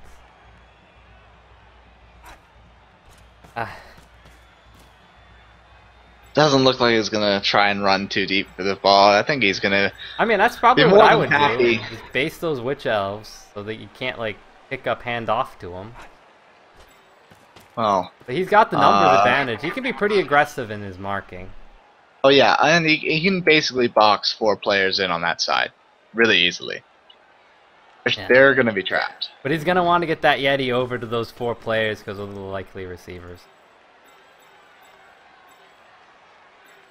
Doesn't look like he's gonna try and run too deep for the ball. I think he's gonna I mean, that's probably be what more I than would happy. do. Just base those witch elves so that you can't like pick up hand off to him. Well, But he's got the numbers advantage. He can be pretty aggressive in his marking. oh yeah, and he can basically box 4 players in on that side really easily. Yeah. They're gonna be trapped. But he's gonna want to get that Yeti over to those 4 players because of the likely receivers.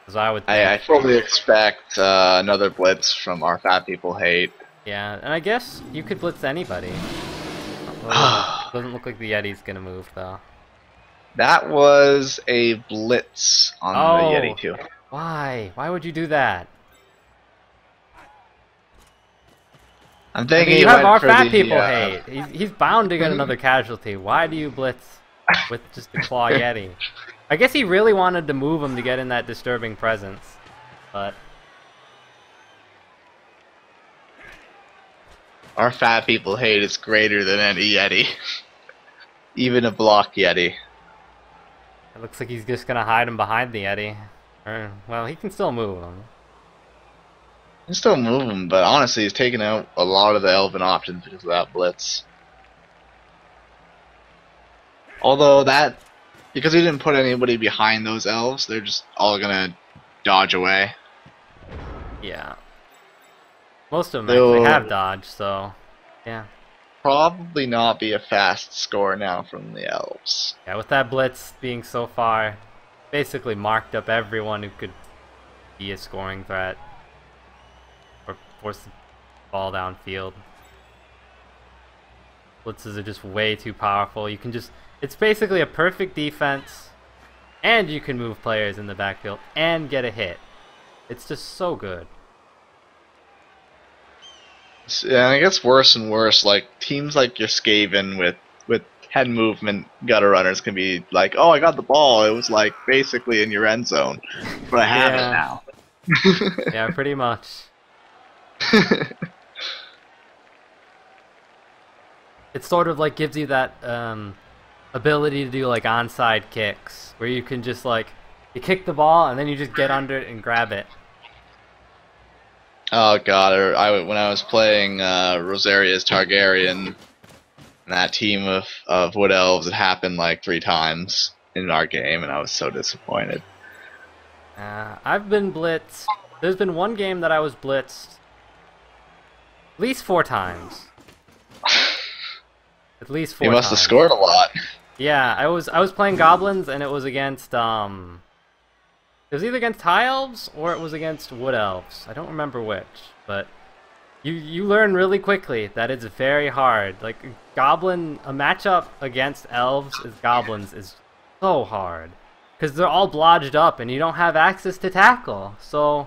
As I would think. I fully expect another blitz from our fat people hate. Yeah, and I guess you could blitz anybody. Doesn't look like the Yeti's gonna move though. That was a blitz on the Yeti too. Why? Why would you do that? I'm thinking you have our fat people hate. He's bound to get another casualty. Why do you blitz with just the claw Yeti? I guess he really wanted to move him to get in that disturbing presence, but our fat people hate is greater than any Yeti, even a block Yeti. it looks like he's just gonna hide him behind the Yeti. Or, well, he can still move him. He can still move him, but honestly, he's taking out a lot of the elven options because of that blitz. Although because he didn't put anybody behind those elves, they're just all gonna dodge away. Yeah. Most of them actually have dodge, so yeah. Probably not be a fast score now from the elves. Yeah, with that blitz being so far, basically marked up everyone who could be a scoring threat or force the ball downfield. Blitzes are just way too powerful. You can just, it's basically a perfect defense, and you can move players in the backfield and get a hit. It's just so good. Yeah, it gets worse and worse. Like teams like your Skaven with head movement gutter runners can be like, oh, I got the ball. It was like basically in your end zone, but I have it now. Yeah, pretty much. It sort of like gives you that ability to do like onside kicks, where you can just like you kick the ball and then you just get under it and grab it. Oh god, when I was playing Rosaria's Targaryen, that team of Wood Elves, it happened like 3 times in our game, and I was so disappointed. I've been blitzed. There's been one game that I was blitzed at least 4 times. At least 4 times. You must have scored a lot. Yeah, I was playing goblins, and it was against it was either against high elves or it was against wood elves. I don't remember which, but you learn really quickly that it's very hard. Like a matchup against elves as goblins is so hard because they're all blodged up and you don't have access to tackle. So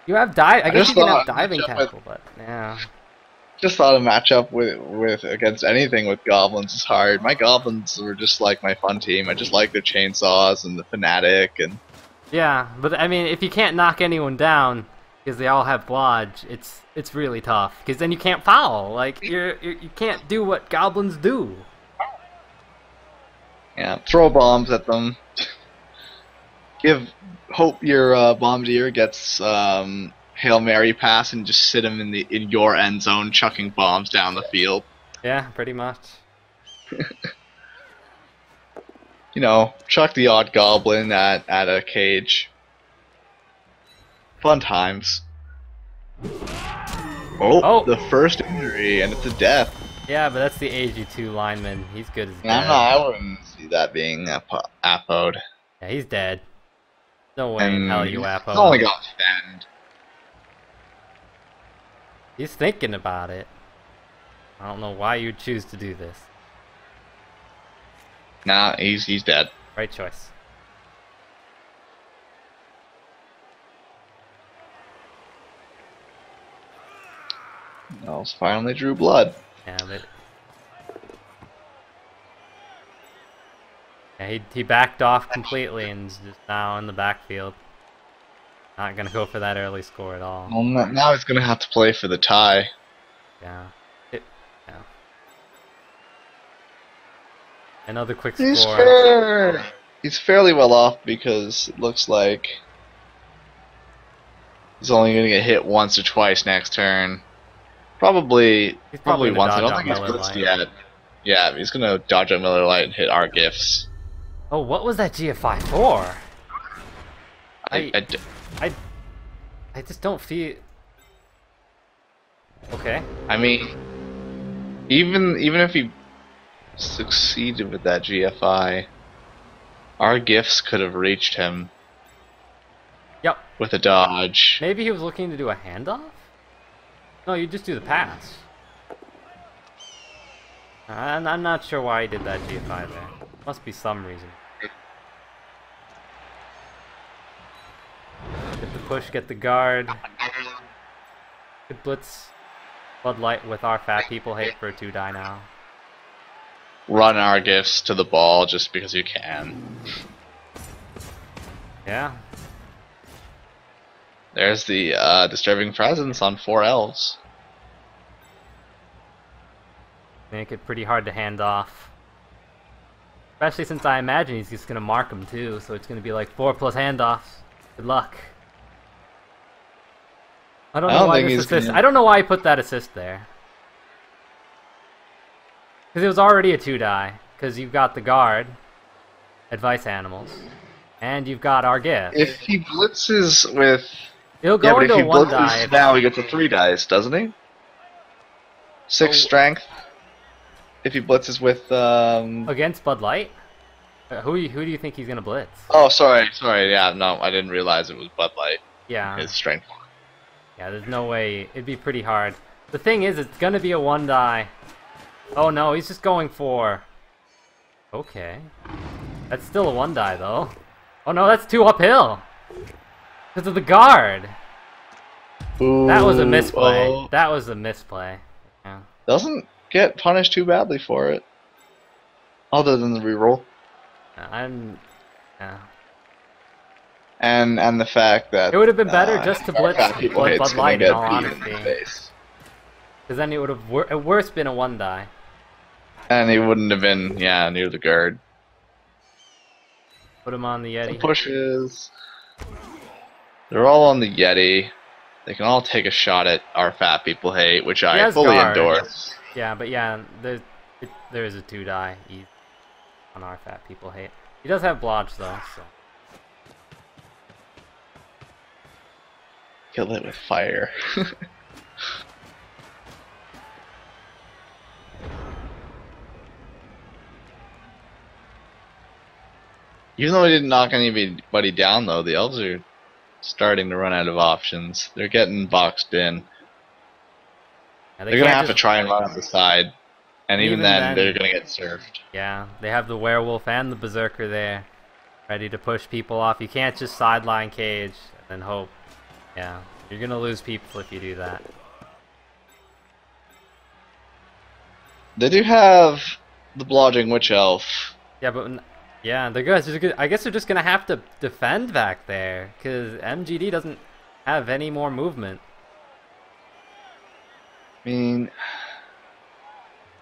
you have I guess you can have diving tackle, but yeah. Just thought a matchup with against anything with goblins is hard. My goblins were just like my fun team. I just like their chainsaws and the fanatic and. Yeah, but I mean, if you can't knock anyone down because they all have blodge, it's really tough. Because then you can't foul. Like you can't do what goblins do. Yeah, throw bombs at them. Hope your bombardier gets Hail Mary pass and just sit him in your end zone, chucking bombs down the field. Yeah, pretty much. You know, chuck the odd goblin at a cage. Fun times. Oh, the first injury, and it's a death. Yeah, but that's the AG2 lineman. He's good as dead. I wouldn't see that being appoed. Yeah, he's dead. No way in hell you appo. He's only got fend. He's thinking about it. I don't know why you'd choose to do this. Nah, he's dead. Right choice. Elves finally drew blood. Yeah, but yeah, he backed off completely and is just now in the backfield. Not gonna go for that early score at all. Well, now he's gonna have to play for the tie. Yeah. Another quick score. he's fairly well off because it looks like he's only going to get hit once or twice next turn. Probably He's probably gonna once. I dodge don't out think he's Miller blitzed Lite. yet. Yeah, he's going to dodge out Miller Lite and hit our gifts. Oh, what was that GFI for? I just don't feel. Okay. I mean, even if he succeeded with that GFI, our gifts could have reached him Yep. with a dodge. Maybe he was looking to do a handoff? No, you just do the pass. I'm not sure why he did that GFI there. Must be some reason. Get the push, get the guard. Good blitz. Bud Light with our fat people hate for a 2-die now. Run our gifts to the ball just because you can. Yeah. There's the disturbing presence on 4 elves. Make it pretty hard to hand off. Especially since I imagine he's just gonna mark him too, so it's gonna be like 4+ handoffs. Good luck. I don't know why this assist. I don't know why he put that assist there. Because it was already a 2-die. Because you've got the guard, advice animals, and you've got our gift. If he blitzes with, He'll go into a 1-die. Blitzes now he gets a 3 dice, doesn't he? 6 strength. If he blitzes with against Bud Light. Who do you think he's gonna blitz? Oh, sorry. Yeah, no, I didn't realize it was Bud Light. Yeah. His strength. Yeah, there's no way. It'd be pretty hard. The thing is, it's gonna be a 1-die. Oh no, he's just going for. Okay. That's still a 1-die though. Oh no, that's 2 uphill. Because of the guard. Ooh, That was a misplay. oh. That was a misplay. Yeah. Doesn't get punished too badly for it. Other than the reroll. Yeah. And the fact that It would have been better just to blitz people Bud Light in all in honesty. the face. Because then it would have at worst been a 1-die. And he wouldn't have been, yeah, near the guard. Put him on the Yeti. The pushes. They're all on the Yeti. They can all take a shot at our fat people hate, which I fully guard. endorse. Yeah, but yeah, there is a 2-die on our fat people hate. He does have blodge though, so. Kill it with fire. Even though he didn't knock anybody down, though, the elves are starting to run out of options. They're getting boxed in. Yeah, they're gonna have to try and run up the side, and even then, they're gonna get served. Yeah, they have the werewolf and the berserker there, ready to push people off. You can't just sideline cage and then hope. Yeah, you're gonna lose people if you do that. They do have the blodging witch elf. Yeah, but yeah, they're good. I guess they're just gonna have to defend back there because MGD doesn't have any more movement. I mean,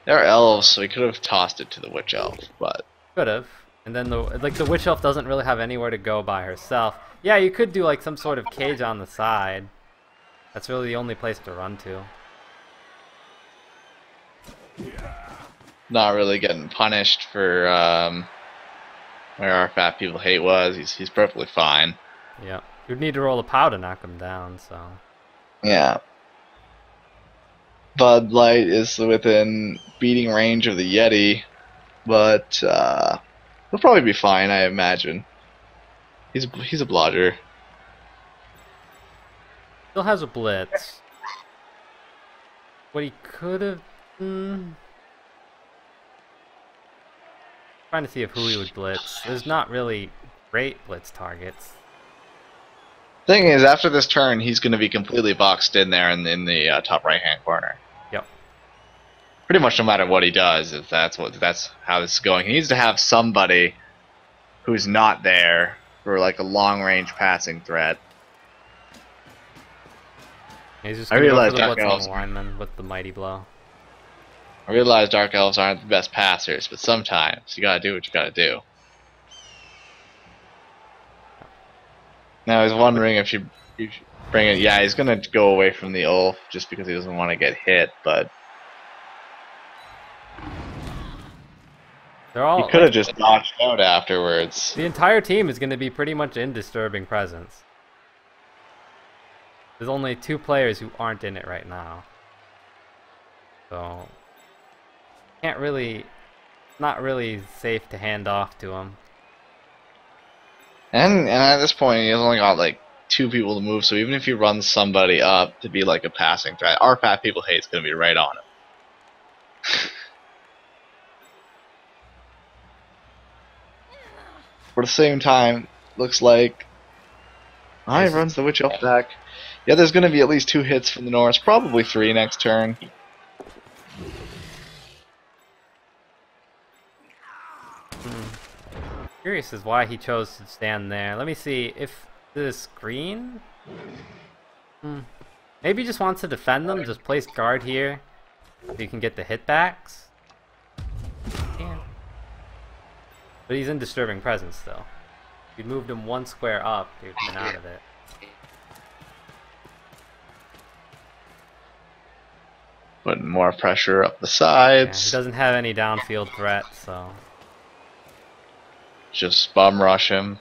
they're elves, so we could have tossed it to the witch elf, but Could have. And then the witch elf doesn't really have anywhere to go by herself. Yeah, you could do like some sort of cage on the side. That's really the only place to run to. not really getting punished for where our fat people hate was. He's perfectly fine. Yeah, you'd need to roll a pow to knock him down. So. Yeah. Bud Light is within beating range of the Yeti, but he'll probably be fine, I imagine. He's a blodger. Still has a blitz. What he could have. Trying to see who he would blitz. There's not really great blitz targets. Thing is, after this turn, he's going to be completely boxed in there in the top right-hand corner. Yep. Pretty much no matter what he does, if that's how this is going. He needs to have somebody who's not there for like a long-range passing threat. He's just I gonna realize go for the Dark blitz on Elves. the lineman with the mighty blow. I realize Dark Elves aren't the best passers, but sometimes you gotta do what you gotta do. Now I was wondering if you should bring it. Yeah, he's gonna go away from the Ulf just because he doesn't want to get hit, but They're he all could have like, just dodged out afterwards. the entire team is going to be pretty much in Disturbing Presence. There's only 2 players who aren't in it right now. So can't really, not really safe to hand off to him. And at this point, he's only got like 2 people to move. So even if he runs somebody up to be like a passing threat, our fat people hate's gonna be right on him. But at the same time, looks like he runs the Witch Elf back. Yeah, there's gonna be at least 2 hits from the Norse, probably 3 next turn. Curious as why he chose to stand there. Let me see if this green. Maybe he just wants to defend them. Just place guard here, so you can get the hitbacks. Yeah. But he's in Disturbing Presence still. If you moved him 1 square up, he would have been out of it. Putting more pressure up the Yeah, sides. he doesn't have any downfield threat, so. Just bum rush him.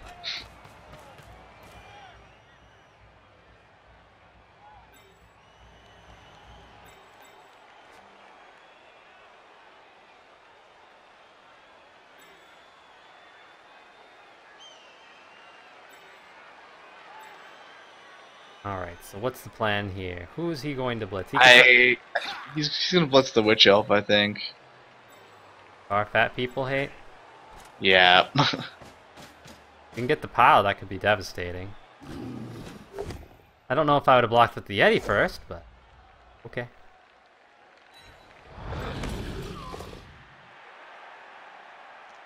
Alright, so what's the plan here? Who is he going to blitz? He's gonna blitz the Witch Elf, I think. Our fat people hate? Yeah. If you can get the pile, that could be devastating. I don't know if I would have blocked with the Yeti first, but okay.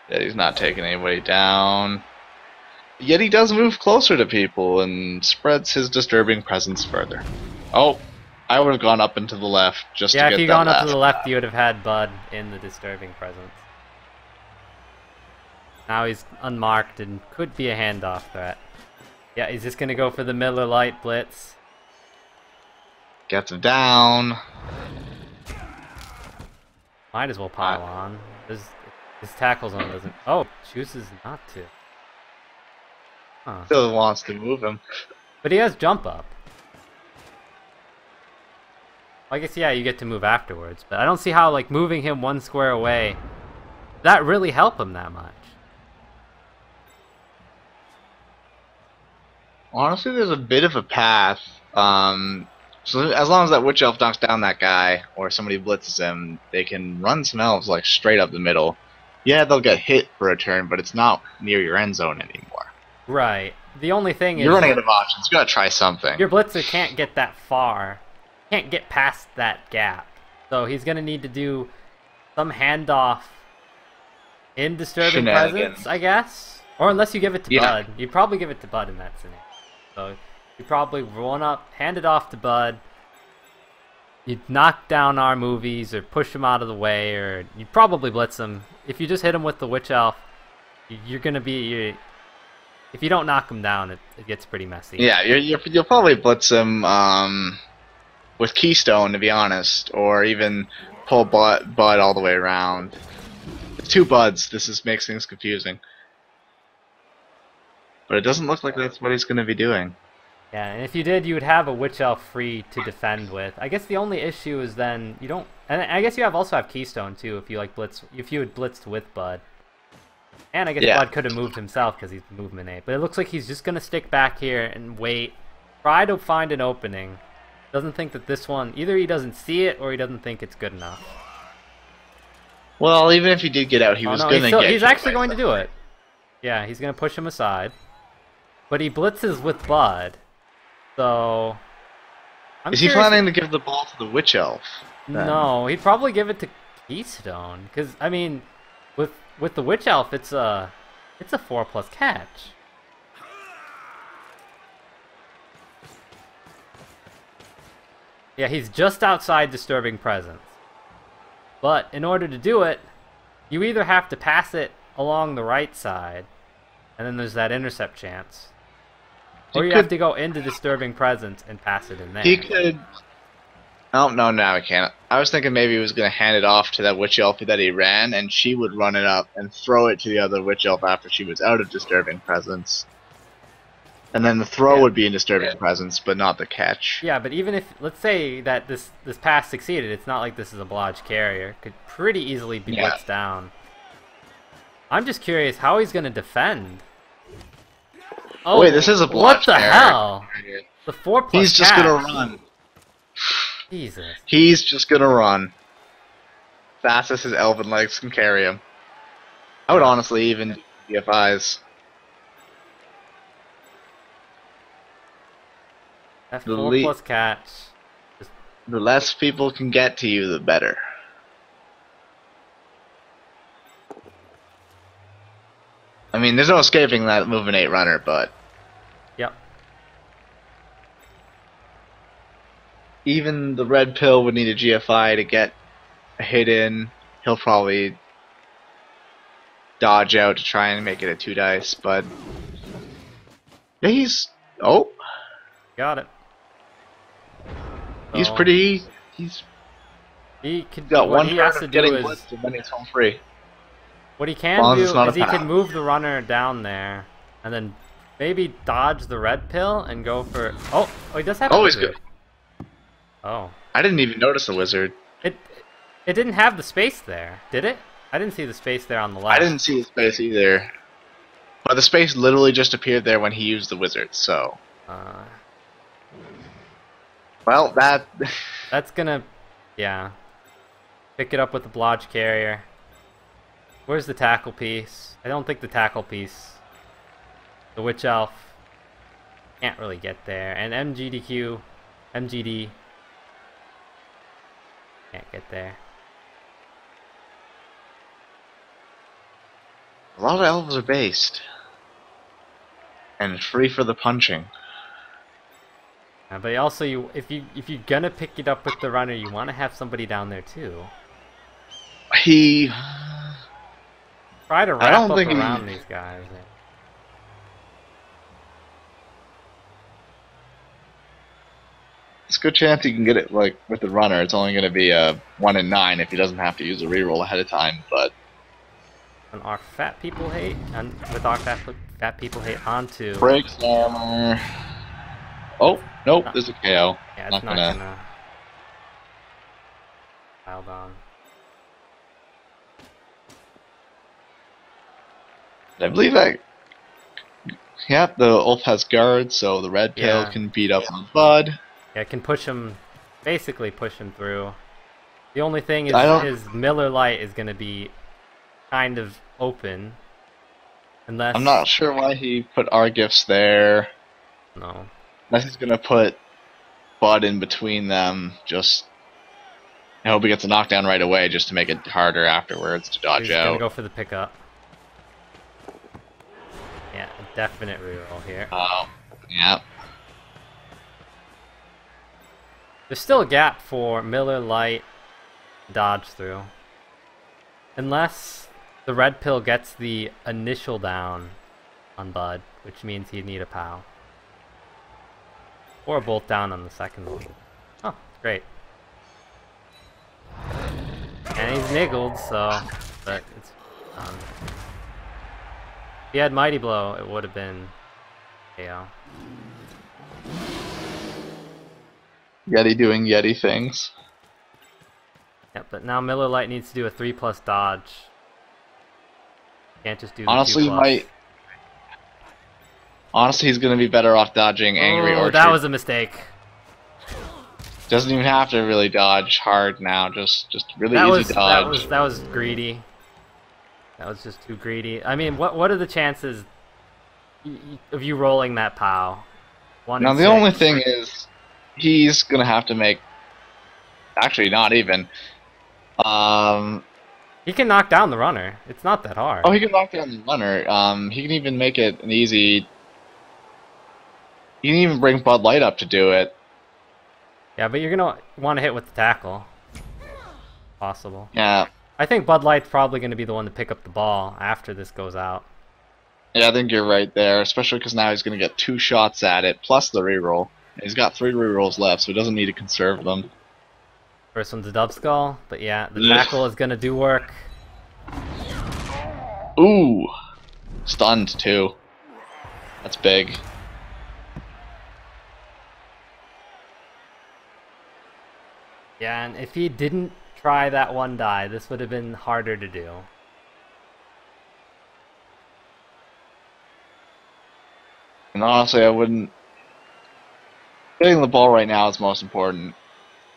Yeah, he's not taking anybody down. Yet he does move closer to people and spreads his disturbing presence further. Oh, I would have gone up and to the left just to get that. Yeah, if you'd gone up to the left, you would have had Bud in the Disturbing Presence. Now he's unmarked and could be a handoff threat. Yeah, he's just gonna go for the Miller Lite blitz. Gets him down. Might as well pile on. His tackle zone doesn't. Oh, chooses not to. Huh. Still wants to move him. But he has jump up. I guess, yeah, you get to move afterwards. But I don't see how, like, moving him 1 square away, that really help him that much. Honestly, there's a bit of a path. So as long as that Witch Elf knocks down that guy, or somebody blitzes him, they can run some elves, like, straight up the middle. Yeah, they'll get hit for a turn, but it's not near your end zone anymore. Right. The only thing is... You're running out of options. You gotta try something. Your blitzer can't get that far. Can't get past that gap. So he's gonna need to do some handoff in Disturbing Presence, I guess? Or unless you give it to Bud. You'd probably give it to Bud in that scenario. So you probably run up, hand it off to Bud. You'd knock down our movies or push him out of the way, or you'd probably blitz him. If you just hit him with the Witch Elf, you're gonna be... If you don't knock him down, it gets pretty messy. Yeah, you'll probably blitz him with Keystone, to be honest, or even pull Bud all the way around. With 2 Buds, makes things confusing. But it doesn't look like that's what he's going to be doing. Yeah, and if you did, you would have a Witch Elf free to defend with. I guess the only issue is then you don't... And I guess you also have Keystone, too, if you like blitz... If you had blitzed with Bud. And I guess Bud could have moved himself because he's movement 8. But it looks like he's just going to stick back here and wait. Try to find an opening. Doesn't think that this one... Either he doesn't see it or he doesn't think it's good enough. Well, even if he did get out, he was going to get... He's actually going to do it. Yeah, he's going to push him aside. But he blitzes with Bud. So... Is he planning to give the ball to the Witch Elf? Then? No, he'd probably give it to Keystone. Because, I mean... With the Witch Elf, it's a 4+ catch. Yeah, he's just outside Disturbing Presence. But in order to do it, you either have to pass it along the right side, and then there's that intercept chance. Or you have to go into Disturbing Presence and pass it in there. He could... Oh, no, now I can't. I was thinking maybe he was going to hand it off to that Witch Elf that he ran, and she would run it up and throw it to the other Witch Elf after she was out of Disturbing Presence. And then the throw would be in Disturbing Presence, but not the catch. Yeah, but even if, let's say that this pass succeeded, it's not like this is a Blodge carrier. Could pretty easily be blitzed down. I'm just curious how he's going to defend. Oh, wait, this is a Blodge what the carrier. Hell? The 4+ He's just catch. going to run. Jesus. He's just going to run. Fast as his elven legs can carry him. I would honestly even do DFIs. That 4+ catch. The less people can get to you, the better. I mean, there's no escaping that moving 8 runner, but Yep. even the red pill would need a GFI to get a hit in. He'll probably dodge out to try and make it a 2 dice, but yeah, he's Got it. he's So, pretty. He could. Got What one he has turn to of getting do is blitzed and then he's home free. what he can As long as do it's not is a he pow. can move the runner down there and then maybe dodge the red pill and go for. Oh, he does have. Oh, a he's wizard. good. Oh. I didn't even notice the wizard. It didn't have the space there, did it? I didn't see the space there on the left. I didn't see the space either. But the space literally just appeared there when he used the wizard, so. Well, That's gonna, yeah. Pick it up with the Blodge carrier. Where's the tackle piece? I don't think the tackle piece. The Witch Elf can't really get there, and MGD can't get there. A lot of elves are based. And free for the punching. But also, if you're gonna pick it up with the runner, you want to have somebody down there too. He... Try to I wrap don't up think around these guys. It's a good chance he can get it like with the runner. It's only going to be a 1 in 9 if he doesn't have to use a reroll ahead of time. But And our fat people hate, and with our fat people hate onto. breaks hammer. Oh nope, there's a KO. Yeah, it's not gonna. Piled on. I believe that. Yep, the Ulf has guard, so the red tail Yeah. can beat up on Bud. Yeah, it can push him, basically push him through. The only thing is his Miller Lite is gonna be kind of open, unless. I'm not sure why he put our gifts there. No. Unless he's gonna put Bud in between them, just. I hope he gets a knockdown right away, just to make it harder afterwards to dodge He's gonna out. go for the pickup. Yeah, a definite reroll here. Oh, yeah. There's still a gap for Miller Lite dodge through. Unless the red pill gets the initial down on Bud, which means he'd need a POW. Or a bolt down on the second one. Oh, great. And he's niggled, so, but it's done. If he had Mighty Blow, it would have been KO. Yeti doing Yeti things. Yep, but now Miller Lite needs to do a 3+ dodge. Can't just do the Honestly, 2+. Honestly, he's gonna be better off dodging Angry Oh, Orchard. that was a mistake. Doesn't even have to really dodge hard now. Just really easy dodge. That was greedy. That was just too greedy. I mean, what are the chances of you rolling that POW? 1 Now in the 6. only thing is, he's gonna have to make. Actually, not even. He can knock down the runner. It's not that hard. Oh, he can knock down the runner. He can even make it an easy. He can even bring Bud Light up to do it. Yeah, but you're gonna want to hit with the tackle. Possible. Yeah. I think Bud Light's probably gonna be the one to pick up the ball after this goes out. Yeah, I think you're right there, especially because now he's going to get 2 shots at it, plus the reroll. And he's got 3 rerolls left, so he doesn't need to conserve them. First one's a dub skull, but yeah, the Ugh. tackle is gonna do work. Ooh! Stunned, too. That's big. Yeah, and if he didn't try that one die, this would have been harder to do. And honestly, I wouldn't... Getting the ball right now is most important.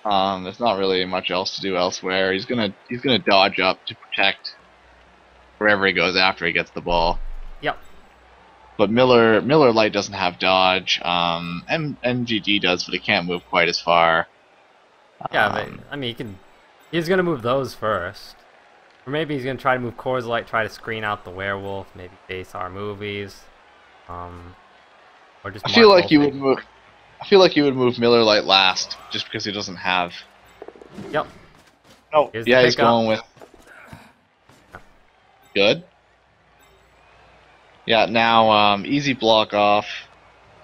There's not really much else to do elsewhere. He's gonna dodge up to protect wherever he goes after he gets the ball. Yep. But Miller Lite doesn't have dodge. MGD does, but he can't move quite as far. Yeah, but I mean, he's gonna move those first, or maybe he's gonna try to move Coors Light, try to screen out the werewolf, maybe face our movies, or just. I feel like you would move. I feel like you would move Miller Lite last, just because he doesn't have. Yep. Oh, yeah, he's going with. Good. Yeah, now easy block off.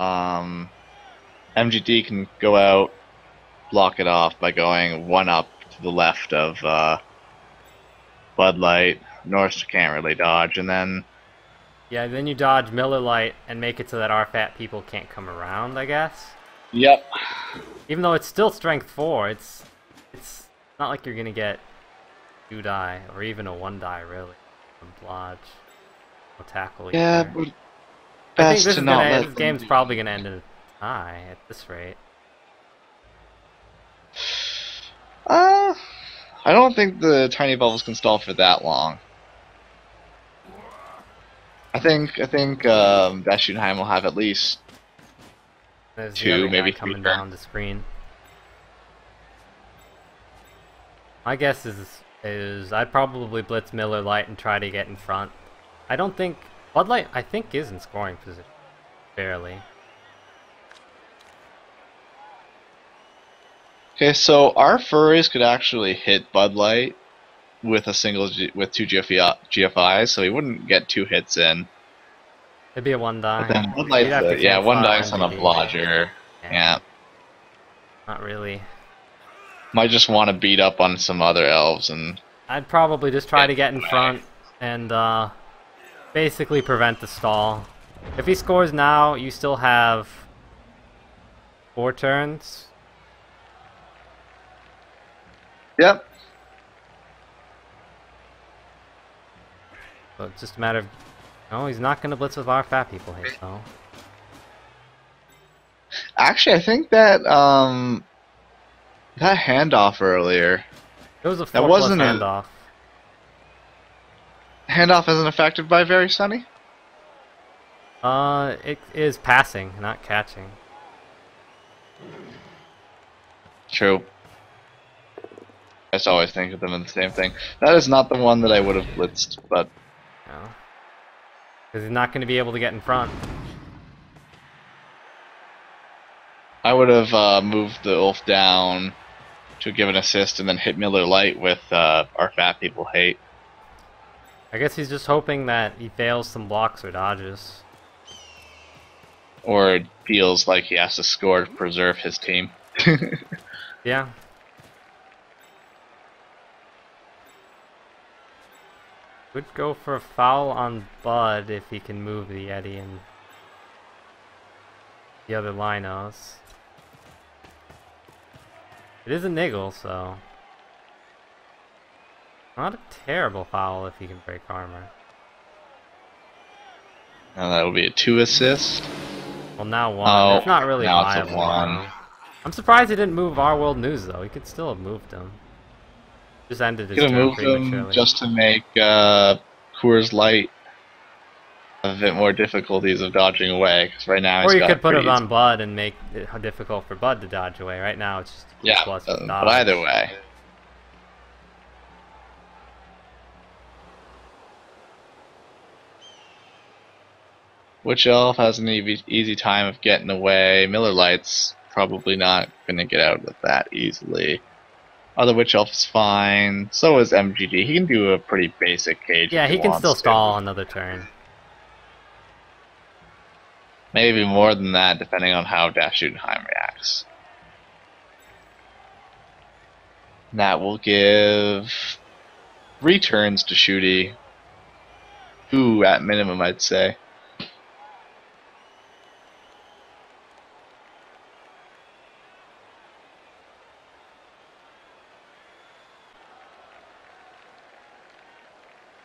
MGD can go out, block it off by going 1 up to the left of Bud Light. Norse can't really dodge, and then. Yeah, then you dodge Miller Lite and make it so that our fat people can't come around, I guess. Yep. Even though it's still strength 4, it's not like you're gonna get 2 die or even a 1 die really from Blodge. No tackle. Yeah, either. but I think this game's probably gonna end in a tie at this rate. I don't think the tiny bubbles can stall for that long. I think Dashutenheim will have at least There's 2, maybe 3 coming down the screen. My guess is I'd probably blitz Miller Lite and try to get in front. I don't think Bud Light I think is in scoring position, barely. Okay, so our furries could actually hit Bud Light with with 2 GFIs, so he wouldn't get 2 hits in. It'd be a 1 die. But then Bud Light's yeah, 1 dice on a blodger. Yeah. Not really. Might just want to beat up on some other elves and. I'd probably just try to get in front and basically prevent the stall. If he scores now, you still have 4 turns. Yep. So it's just a matter of... No, he's not going to blitz with our fat people here, so... Actually, I think that, that handoff earlier... It was a 4+ handoff. Handoff isn't affected by Very Sunny? It is passing, not catching. True. I just always think of them in the same thing. That is not the one that I would have blitzed, but... No. Because he's not going to be able to get in front. I would have moved the Ulf down to give an assist and then hit Miller Lite with our fat people hate. I guess he's just hoping that he fails some blocks or dodges. Or it feels like he has to score to preserve his team. Yeah. Would go for a foul on Bud if he can move the Yeti and the other Linos. It is a niggle, so not a terrible foul if he can break armor. Now that'll be a 2 assist. Well, now 1. Oh, it's not really now it's a viable. 1. I'm surprised he didn't move our World News though. He could still have moved him. Just ended his Gonna turn move prematurely. them just to make Coors Light a bit more difficulties of dodging away. Because right now, or you got could put it pretty on Bud and make it difficult for Bud to dodge away. Right now, it's just yeah. plus But dodge. either way, which elf has an easy time of getting away? Miller Light's probably not gonna get out of that easily. Other Witch Elf is fine. So is MGD. He can do a pretty basic cage. Yeah, if he can wants still to. stall another turn. Maybe more than that, depending on how Schuttenheim reacts. And that will give 3 turns to Shooty. 2 at minimum, I'd say.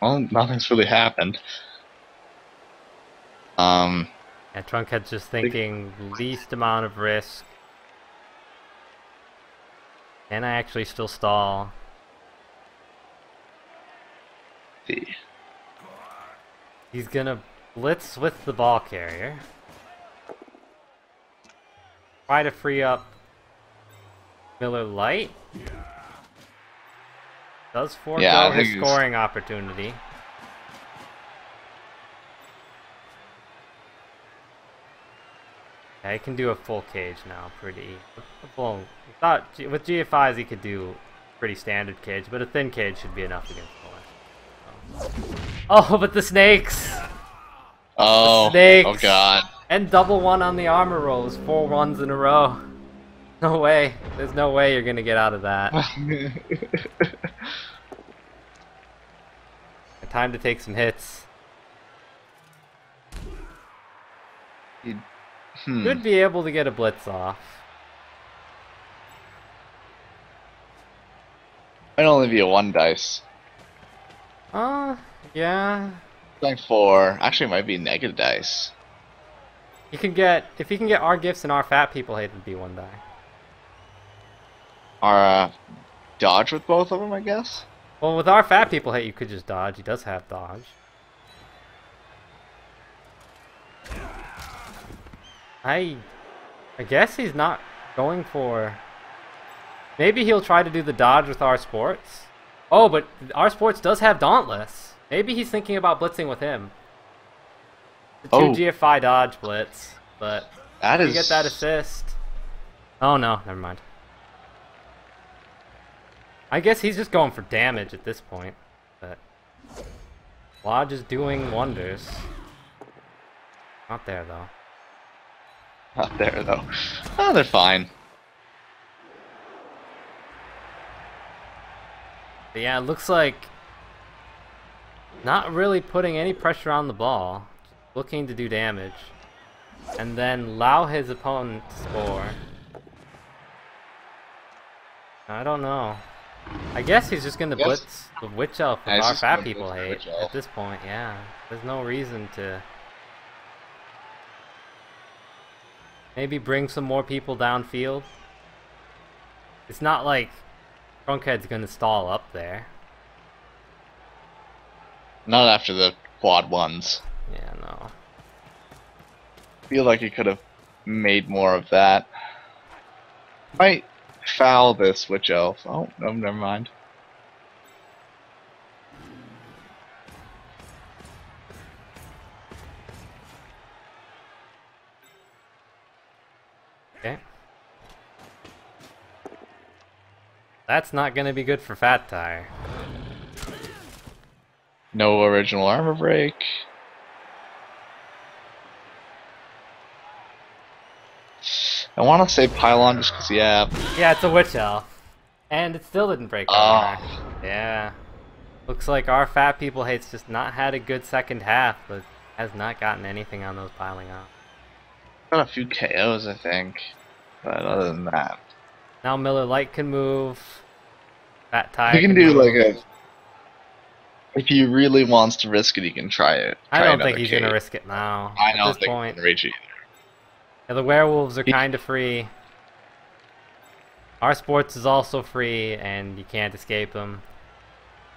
Well, nothing's really happened. Yeah, Trunkhead's just thinking least amount of risk. Can I actually still stall? See. He's gonna blitz with the ball carrier. Try to free up Miller Lite. Does forego his scoring opportunity. Yeah, he can do a full cage now, pretty. Well, thought with GFIs he could do pretty standard cage, but a thin cage should be enough against Miller. Oh, but the snakes! Oh, the snakes. Oh god. And double 1 on the armor rolls, 4 ones in a row. No way. There's no way you're gonna get out of that. Time to take some hits. Should be able to get a blitz off. Might only be a 1 dice. Yeah. Playing 4. Actually, it might be negative dice. You can get, if you can get our gifts and our fat people hate, it'd be 1 die. Our dodge with both of them, I guess. Well, with our fat people hate, you could just dodge. He does have dodge. I guess he's not going for... Maybe he'll try to do the dodge with our sports. Oh, but our sports does have Dauntless. Maybe he's thinking about blitzing with him. The 2 GFI dodge blitz, but you get that assist. Oh no, never mind. I guess he's just going for damage at this point, but Lodge is doing wonders. Not there though. Not there though. Oh, they're fine. But yeah, it looks like not really putting any pressure on the ball, just looking to do damage, and then allow his opponent to score. I don't know. I guess he's just gonna blitz the Witch Elf with our fat people hate at this point, yeah. There's no reason to maybe bring some more people downfield. It's not like Trunkhead's gonna stall up there. Not after the quad 1s. Yeah, no. Feel like he could have made more of that. Might foul this Witch Elf. Oh, no, never mind. Okay. That's not gonna be good for Fat Tire. No original armor break. I want to say Pylon just because, yeah. Yeah, it's a Witch Elf. And it still didn't break armor. Yeah. Looks like our fat people hate's just not had a good second half, but has not gotten anything on those piling up. Got a few KOs, I think. But other than that. Now Miller Lite can move. Fat Tire He can do like a... If he really wants to risk it, he can try it. I don't think he's going to risk it now. I don't think he can reach it either. Yeah, the werewolves are kind of free. Our sports is also free, and you can't escape them.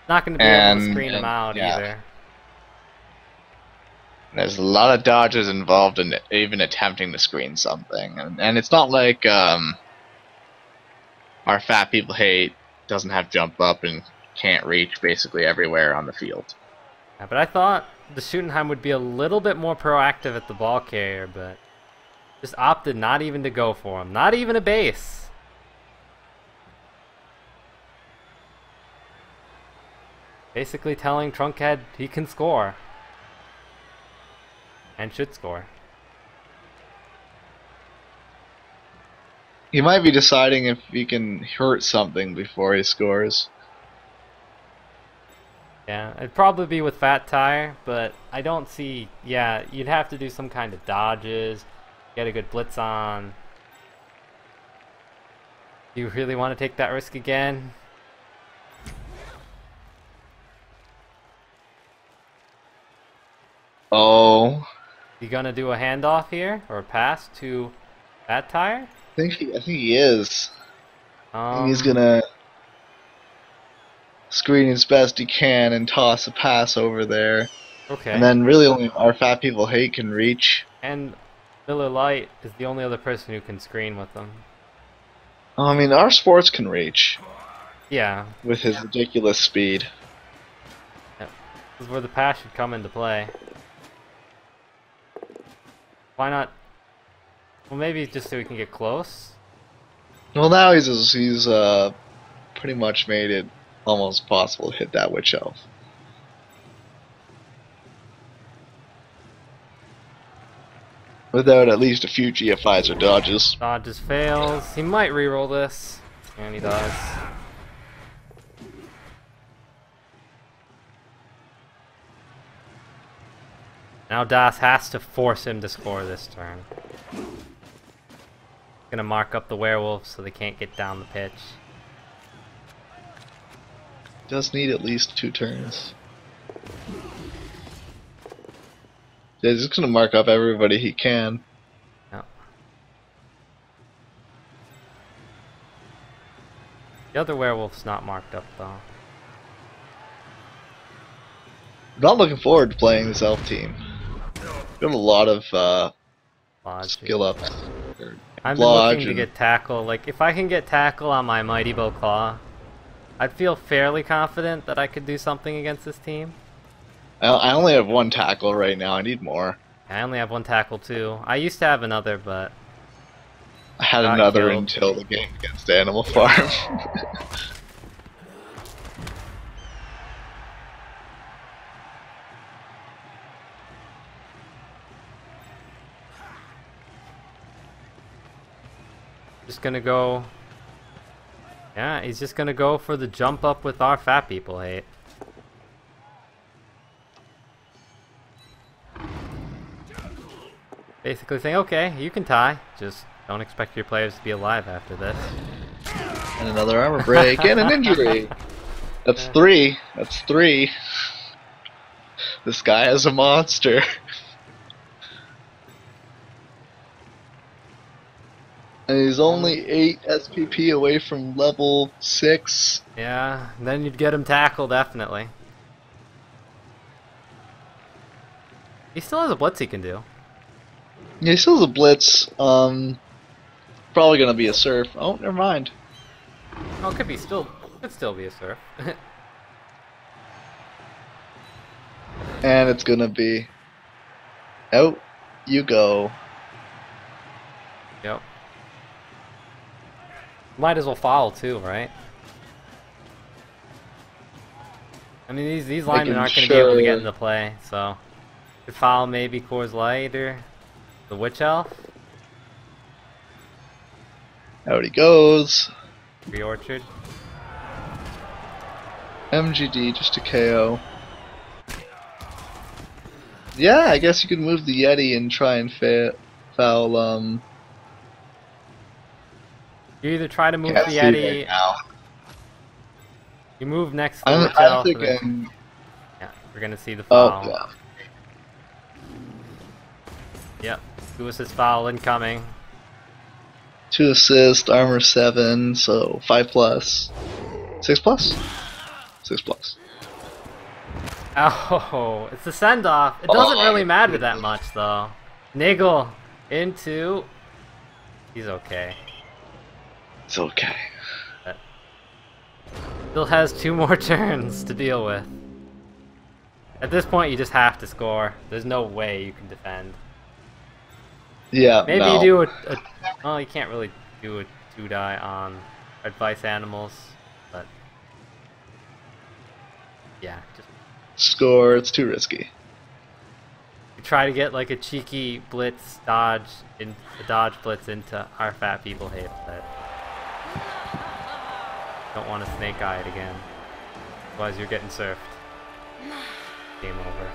Not going to be able to screen them out either. There's a lot of dodges involved in even attempting to screen something, and it's not like our fat people hate doesn't have jump up and can't reach basically everywhere on the field. Yeah, but I thought the Schuttenheim would be a little bit more proactive at the ball carrier, but just opted not even to go for him. Not even a base. Basically telling Trunkhead he can score. And should score. He might be deciding if he can hurt something before he scores. Yeah, it'd probably be with Fat Tire, but I don't see... Yeah, you'd have to do some kind of dodges, get a good blitz on. Do you really want to take that risk again? Oh. You gonna do a handoff here, or a pass to Fat Tire? I think he is. I think he's gonna screen as best he can and toss a pass over there. Okay. And then really only our fat people hate can reach. And Miller Lite is the only other person who can screen with them. I mean, our sports can reach. Yeah. With his ridiculous speed. This is where the pass should come into play. Why not? Well, maybe just so we can get close. Well, now he's pretty much made it almost possible to hit that witch elf. Without at least a few GFIs or dodges. Dodges fails. He might reroll this. And he does. Now Das has to force him to score this turn. Gonna mark up the werewolves so they can't get down the pitch. Just need at least 2 turns. Yeah, he's just gonna mark up everybody he can. Yep. The other werewolf's not marked up though. I'm not looking forward to playing this elf team. Got a lot of skill ups. I've been looking to get tackle. Like, if I can get tackle on my Mighty Bow Claw, I'd feel fairly confident that I could do something against this team. I only have 1 tackle right now. I need more. I only have 1 tackle too. I used to have another, but I had another until the game against Animal Farm. Just gonna go. Yeah, he's just gonna go for the jump up with our fat people hate. Basically saying, okay, you can tie. Just don't expect your players to be alive after this. And another armor break and an injury. That's 3. That's 3. This guy is a monster. And he's only 8 SPP away from level 6. Yeah, then you'd get him tackle, definitely. He still has a blitz he can do. Yeah, he still has a blitz. Probably gonna be a surf. Oh, never mind. Oh, it could still be a surf. And it's gonna be out you go. Yep. Might as well foul too, right? I mean, these linemen aren't going to be able to get into play, so could foul maybe Coors Light or the Witch Elf. Out he goes. Free Orchard. MGD just a KO. Yeah, I guess you could move the Yeti and try and foul. You either try to move the Yeti. Right, you move next to the Witch Elf. Yeah, we're gonna see the foul. Oh, yeah. Yep, who was his foul incoming? 2 assists, armor 7, so 5+. 6+? 6+. Oh, it's a send-off. It doesn't really matter that much, though. Niggle into... He's okay. It's okay. Still has 2 more turns to deal with. At this point, you just have to score. There's no way you can defend. Yeah, maybe you do a... Well, you can't really do a 2-die on advice animals, but... Yeah, just... Score, it's too risky. try to get like a cheeky blitz dodge in a dodge blitz into our fat people hate that. Don't want to snake eye it again. Otherwise you're getting surfed. Game over.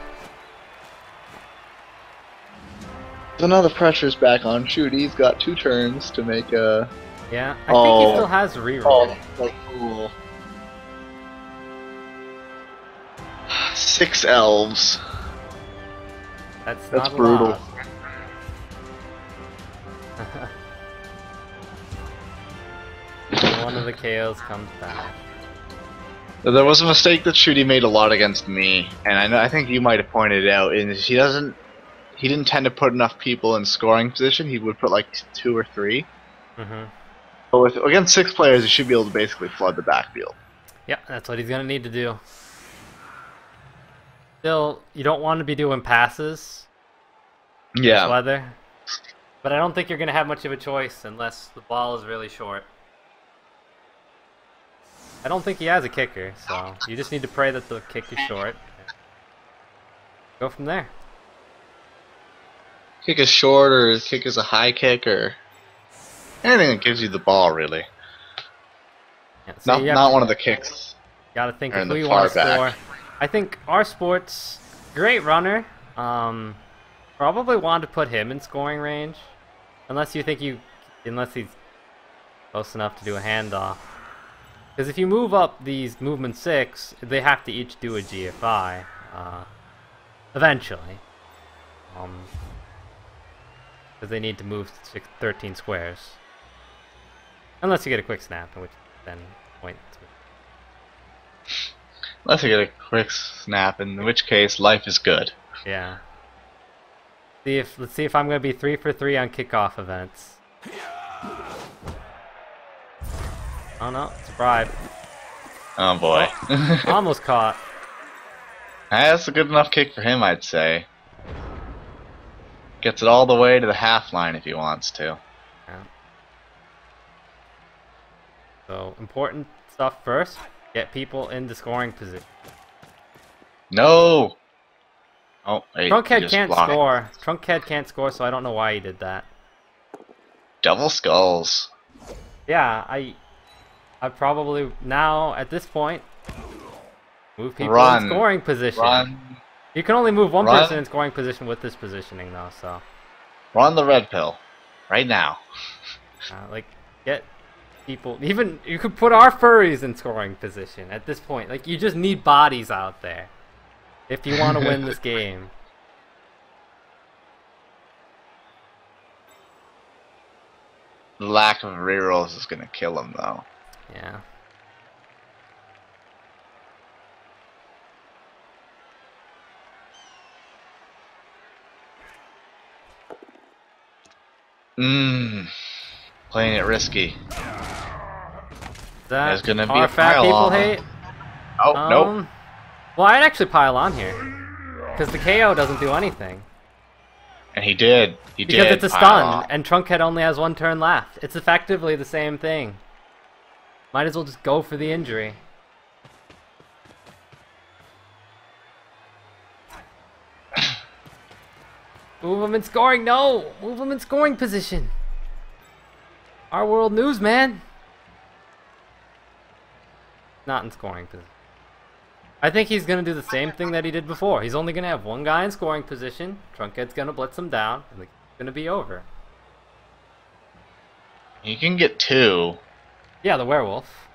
So now the pressure's back on Shooty. He's got 2 turns to make a... Yeah, I think he still has reroll. Oh, like cool. 6 elves. That's That's not brutal. a lot. One of the KOs comes back. There was a mistake that Shooty made a lot against me, and I think you might have pointed it out. Is he didn't tend to put enough people in scoring position. He would put like 2 or 3. But against 6 players, he should be able to basically flood the backfield. Yeah, that's what he's gonna need to do. Still, you don't want to be doing passes. Yeah. This weather. But I don't think you're gonna have much of a choice unless the ball is really short. I don't think he has a kicker, so you just need to pray that the kick is short. Go from there. Kick is short, or kick is a high kick, or anything that gives you the ball, really. Yeah, so not one of the kicks. Gotta think Or if in the we far want to back. score. I think our sports great runner. Probably want to put him in scoring range, unless you think unless he's close enough to do a handoff. Because if you move up these movement 6, they have to each do a GFI eventually. Because they need to move 13 squares. Unless you get a quick snap, in which then point to. Unless you get a quick snap, in which case life is good. Yeah. Let's see if I'm gonna be 3 for 3 on kickoff events. Oh no, it's a bribe. Oh boy. Oh, almost caught. That's a good enough kick for him, I'd say. Gets it all the way to the half line if he wants to. Yeah. So, important stuff first. Get people into scoring position. No! Oh, hey, Trunkhead can't score. Trunkhead can't score, so I don't know why he did that. Double skulls. Yeah, I probably, now, at this point, move people Run. in scoring position. Run. You can only move one Run. person in scoring position with this positioning, though, so. Run the red pill. Right now. Like, get people, even, you could put our furries in scoring position at this point. Like, you just need bodies out there if you want to win this game. The lack of rerolls is gonna kill him, though. Yeah. Playing it risky. There's gonna be our a fat pile people on. hate. Oh, nope. Well, I'd actually pile on here. Because the KO doesn't do anything. And he did. He did. Because it's a pile stun, on. and Trunkhead only has 1 turn left. It's effectively the same thing. Might as well just go for the injury. Move him in scoring. No! Move him in scoring position. Our world news, man. Not in scoring position. I think he's going to do the same thing that he did before. He's only going to have 1 guy in scoring position. Trunkhead's going to blitz him down, and it's going to be over. He can get 2. Yeah, the werewolf.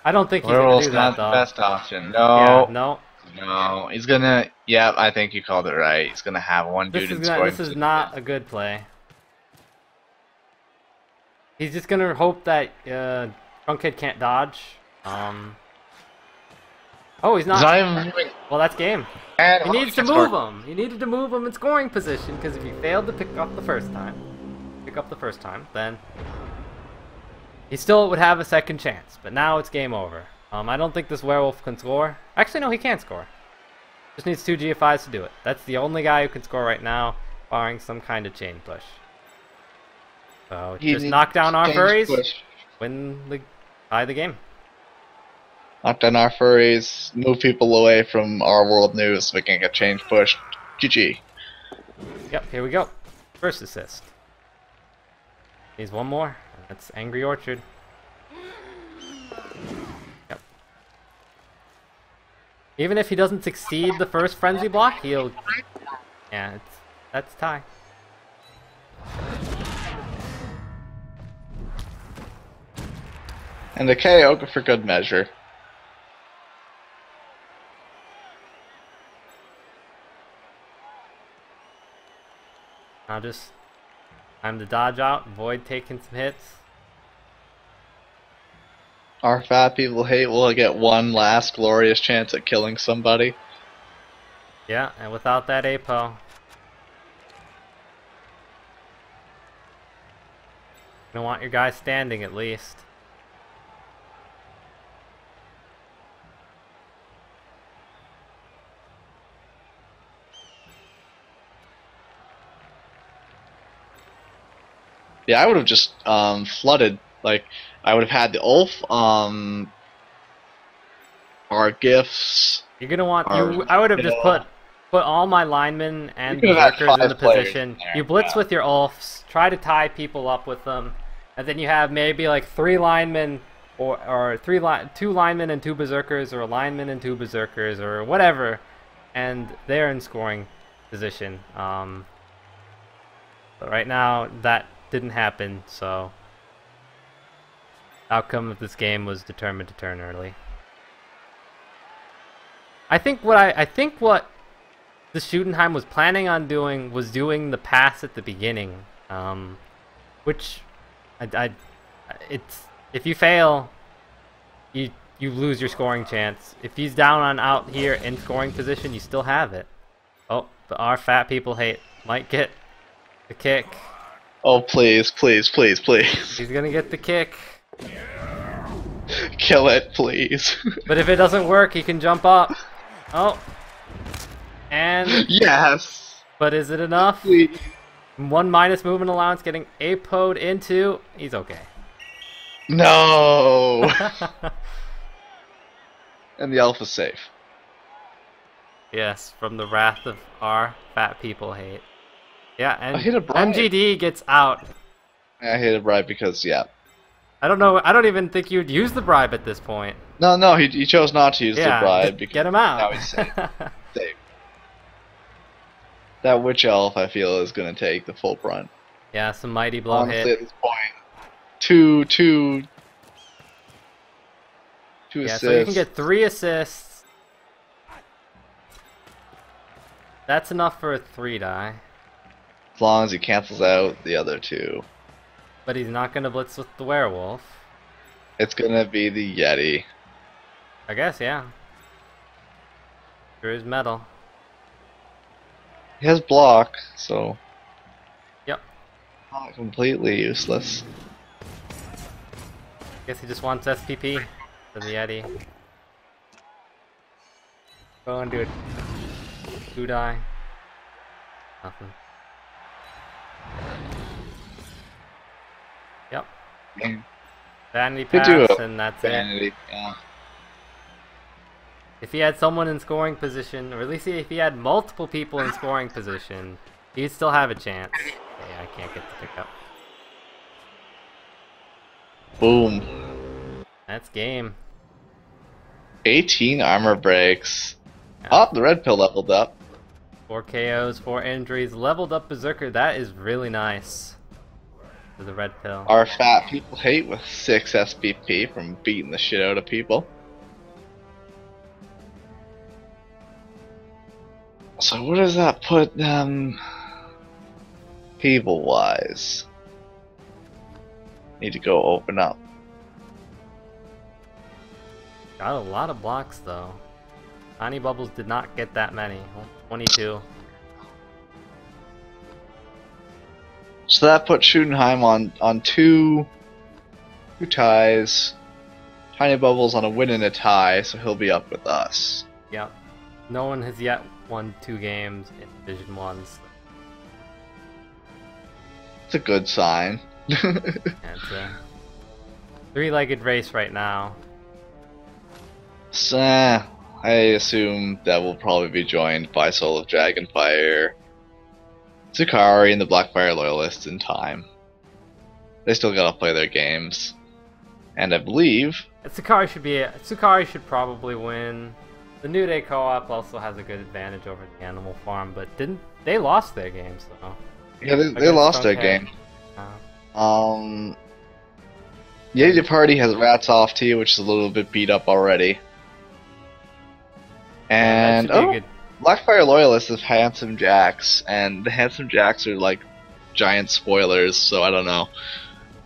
I don't think he's going to Werewolf's do that, not though. the best option. No. Yeah, no. No. He's gonna. Yeah, I think you called it right. He's gonna have 1 dude in scoring This is position. not a good play. He's just going to hope that Trunkhead can't dodge. Oh, he's not. He's not even moving. Well, that's game. And He needs to move him. You needed to move him in scoring position, because if you failed to pick up the first time, then he still would have a second chance. But now it's game over. I don't think this werewolf can score. Actually, no, he can score. Just needs 2 GFIs to do it. That's the only guy who can score right now, barring some kind of chain push. So just knock down our furries, tie the game. Knock down our furries, move people away from our world news so we can get change pushed. GG. Yep, here we go. First assist. Needs one more. That's Angry Orchard. Yep. Even if he doesn't succeed the first frenzy block, he'll... Yeah, that's tie. And the KO for good measure. Now just time to dodge out, avoid taking some hits. Our fat people hate will get one last glorious chance at killing somebody. Yeah, and without that APO. You don't want your guy standing at least. Yeah, I would have just flooded. Like, I would have had the Ulf, our gifts. You're gonna want I would have just put all my linemen and You could have had berserkers in the 5 players position. in there, You blitz yeah. with your Ulfs, try to tie people up with them, and then you have maybe like 3 linemen or 2 linemen and 2 berserkers, or a lineman and 2 berserkers, or whatever, and they're in scoring position. But right now that didn't happen, so outcome of this game was determined to turn early. I think what the Schuttenheim was planning on doing was doing the pass at the beginning, which it's if you fail, you lose your scoring chance. If he's down on out here in scoring position, you still have it. Oh, but our fat people hate might get the kick. Oh, please, please, please, please. He's gonna get the kick. Kill it, please. But if it doesn't work, he can jump up. Oh. And... Yes! But is it enough? Please. 1 minus movement allowance getting APO'd into... He's okay. No! And the Alpha's safe. Yes, from the wrath of our fat people hate. Yeah, and I hit a bribe. MGD gets out. I hit a bribe because, yeah. I don't know, I don't even think you'd use the bribe at this point. No, he chose not to use the bribe. Because get him out. Now he's safe. Safe. That Witch Elf, I feel, is going to take the full brunt. Yeah, some mighty blow Honestly, hit. at this point, two Yeah, assists. so you can get 3 assists. That's enough for a 3 die. As long as he cancels out the other 2. But he's not gonna blitz with the werewolf. It's gonna be the Yeti. I guess, yeah. Sure is metal. He has block, so... Yep. Not completely useless. Guess he just wants SPP for the Yeti. Go and do it. 2 die. Nothing. Yep. Yeah. Vanity Could do pass, a and that's vanity, it. yeah. If he had someone in scoring position, or at least if he had multiple people in scoring position, he'd still have a chance. Yeah, I can't get the pickup. Boom. That's game. 18 armor breaks. Yeah. Oh, the red pill leveled up. 4 KOs, 4 injuries, leveled up Berserker. That is really nice. For the red pill. Our fat people hate with 6 SPP from beating the shit out of people. So what does that put them people-wise? Need to go open up. Got a lot of blocks though. Tiny Bubbles did not get that many. 22. So that put Schuttenheim on two ties. Tiny Bubbles on a win and a tie, so he'll be up with us. Yep. No one has yet won 2 games in Division 1s. So It's a good sign. it's a 3-legged race right now. So, I assume that will probably be joined by Soul of Dragonfire, Tsukari, and the Blackfire Loyalists in time. They still gotta play their games. And I believe... Tsukari should probably win. The New Day co-op also has a good advantage over the Animal Farm, but they lost their games though. Yeah, they lost their game. Yeti Party has Rats Off Tea, which is a little bit beat up already. And Blackfire Loyalists have Handsome Jacks, and the Handsome Jacks are like giant spoilers, so I don't know.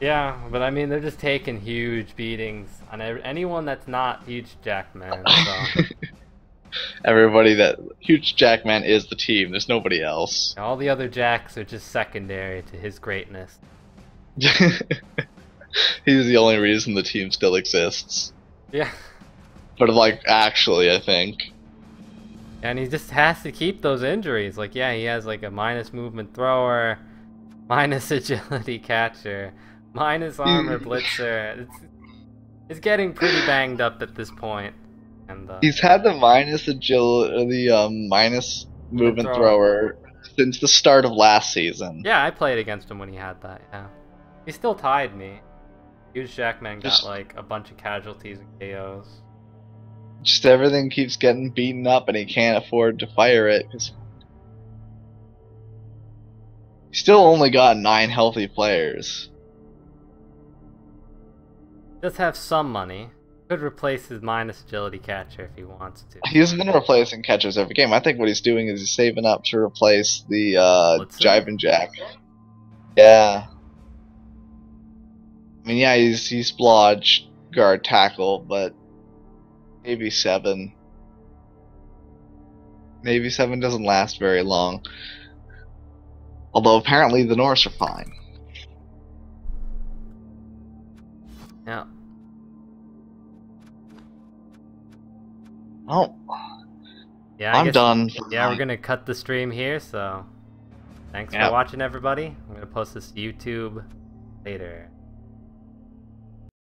Yeah, but I mean they're just taking huge beatings on anyone that's not Huge Jackman. So. Everybody that Huge Jackman is the team. There's nobody else. All the other Jacks are just secondary to his greatness. He's the only reason the team still exists. Yeah. But like actually, I think. And he just has to keep those injuries. Like, yeah, he has like a minus movement thrower, minus agility catcher, minus armor blitzer. It's getting pretty banged up at this point. And he's had the minus agility, minus movement thrower since the start of last season. Yeah, I played against him when he had that. Yeah, he still tied me. Huge Jackman got like a bunch of casualties and KOs. Just everything keeps getting beaten up, and he can't afford to fire it because he still only got 9 healthy players. Does have some money. Could replace his minus agility catcher if he wants to. He's been replacing catchers every game. I think what he's doing is he's saving up to replace the Jive and Jack. Yeah. I mean, yeah, he's Blodge, guard, tackle, but maybe 7. Maybe 7 doesn't last very long. Although apparently the Norse are fine. Yeah. Oh. Yeah, I'm done. Yeah, we're gonna cut the stream here, so thanks for watching, everybody. I'm gonna post this to YouTube later.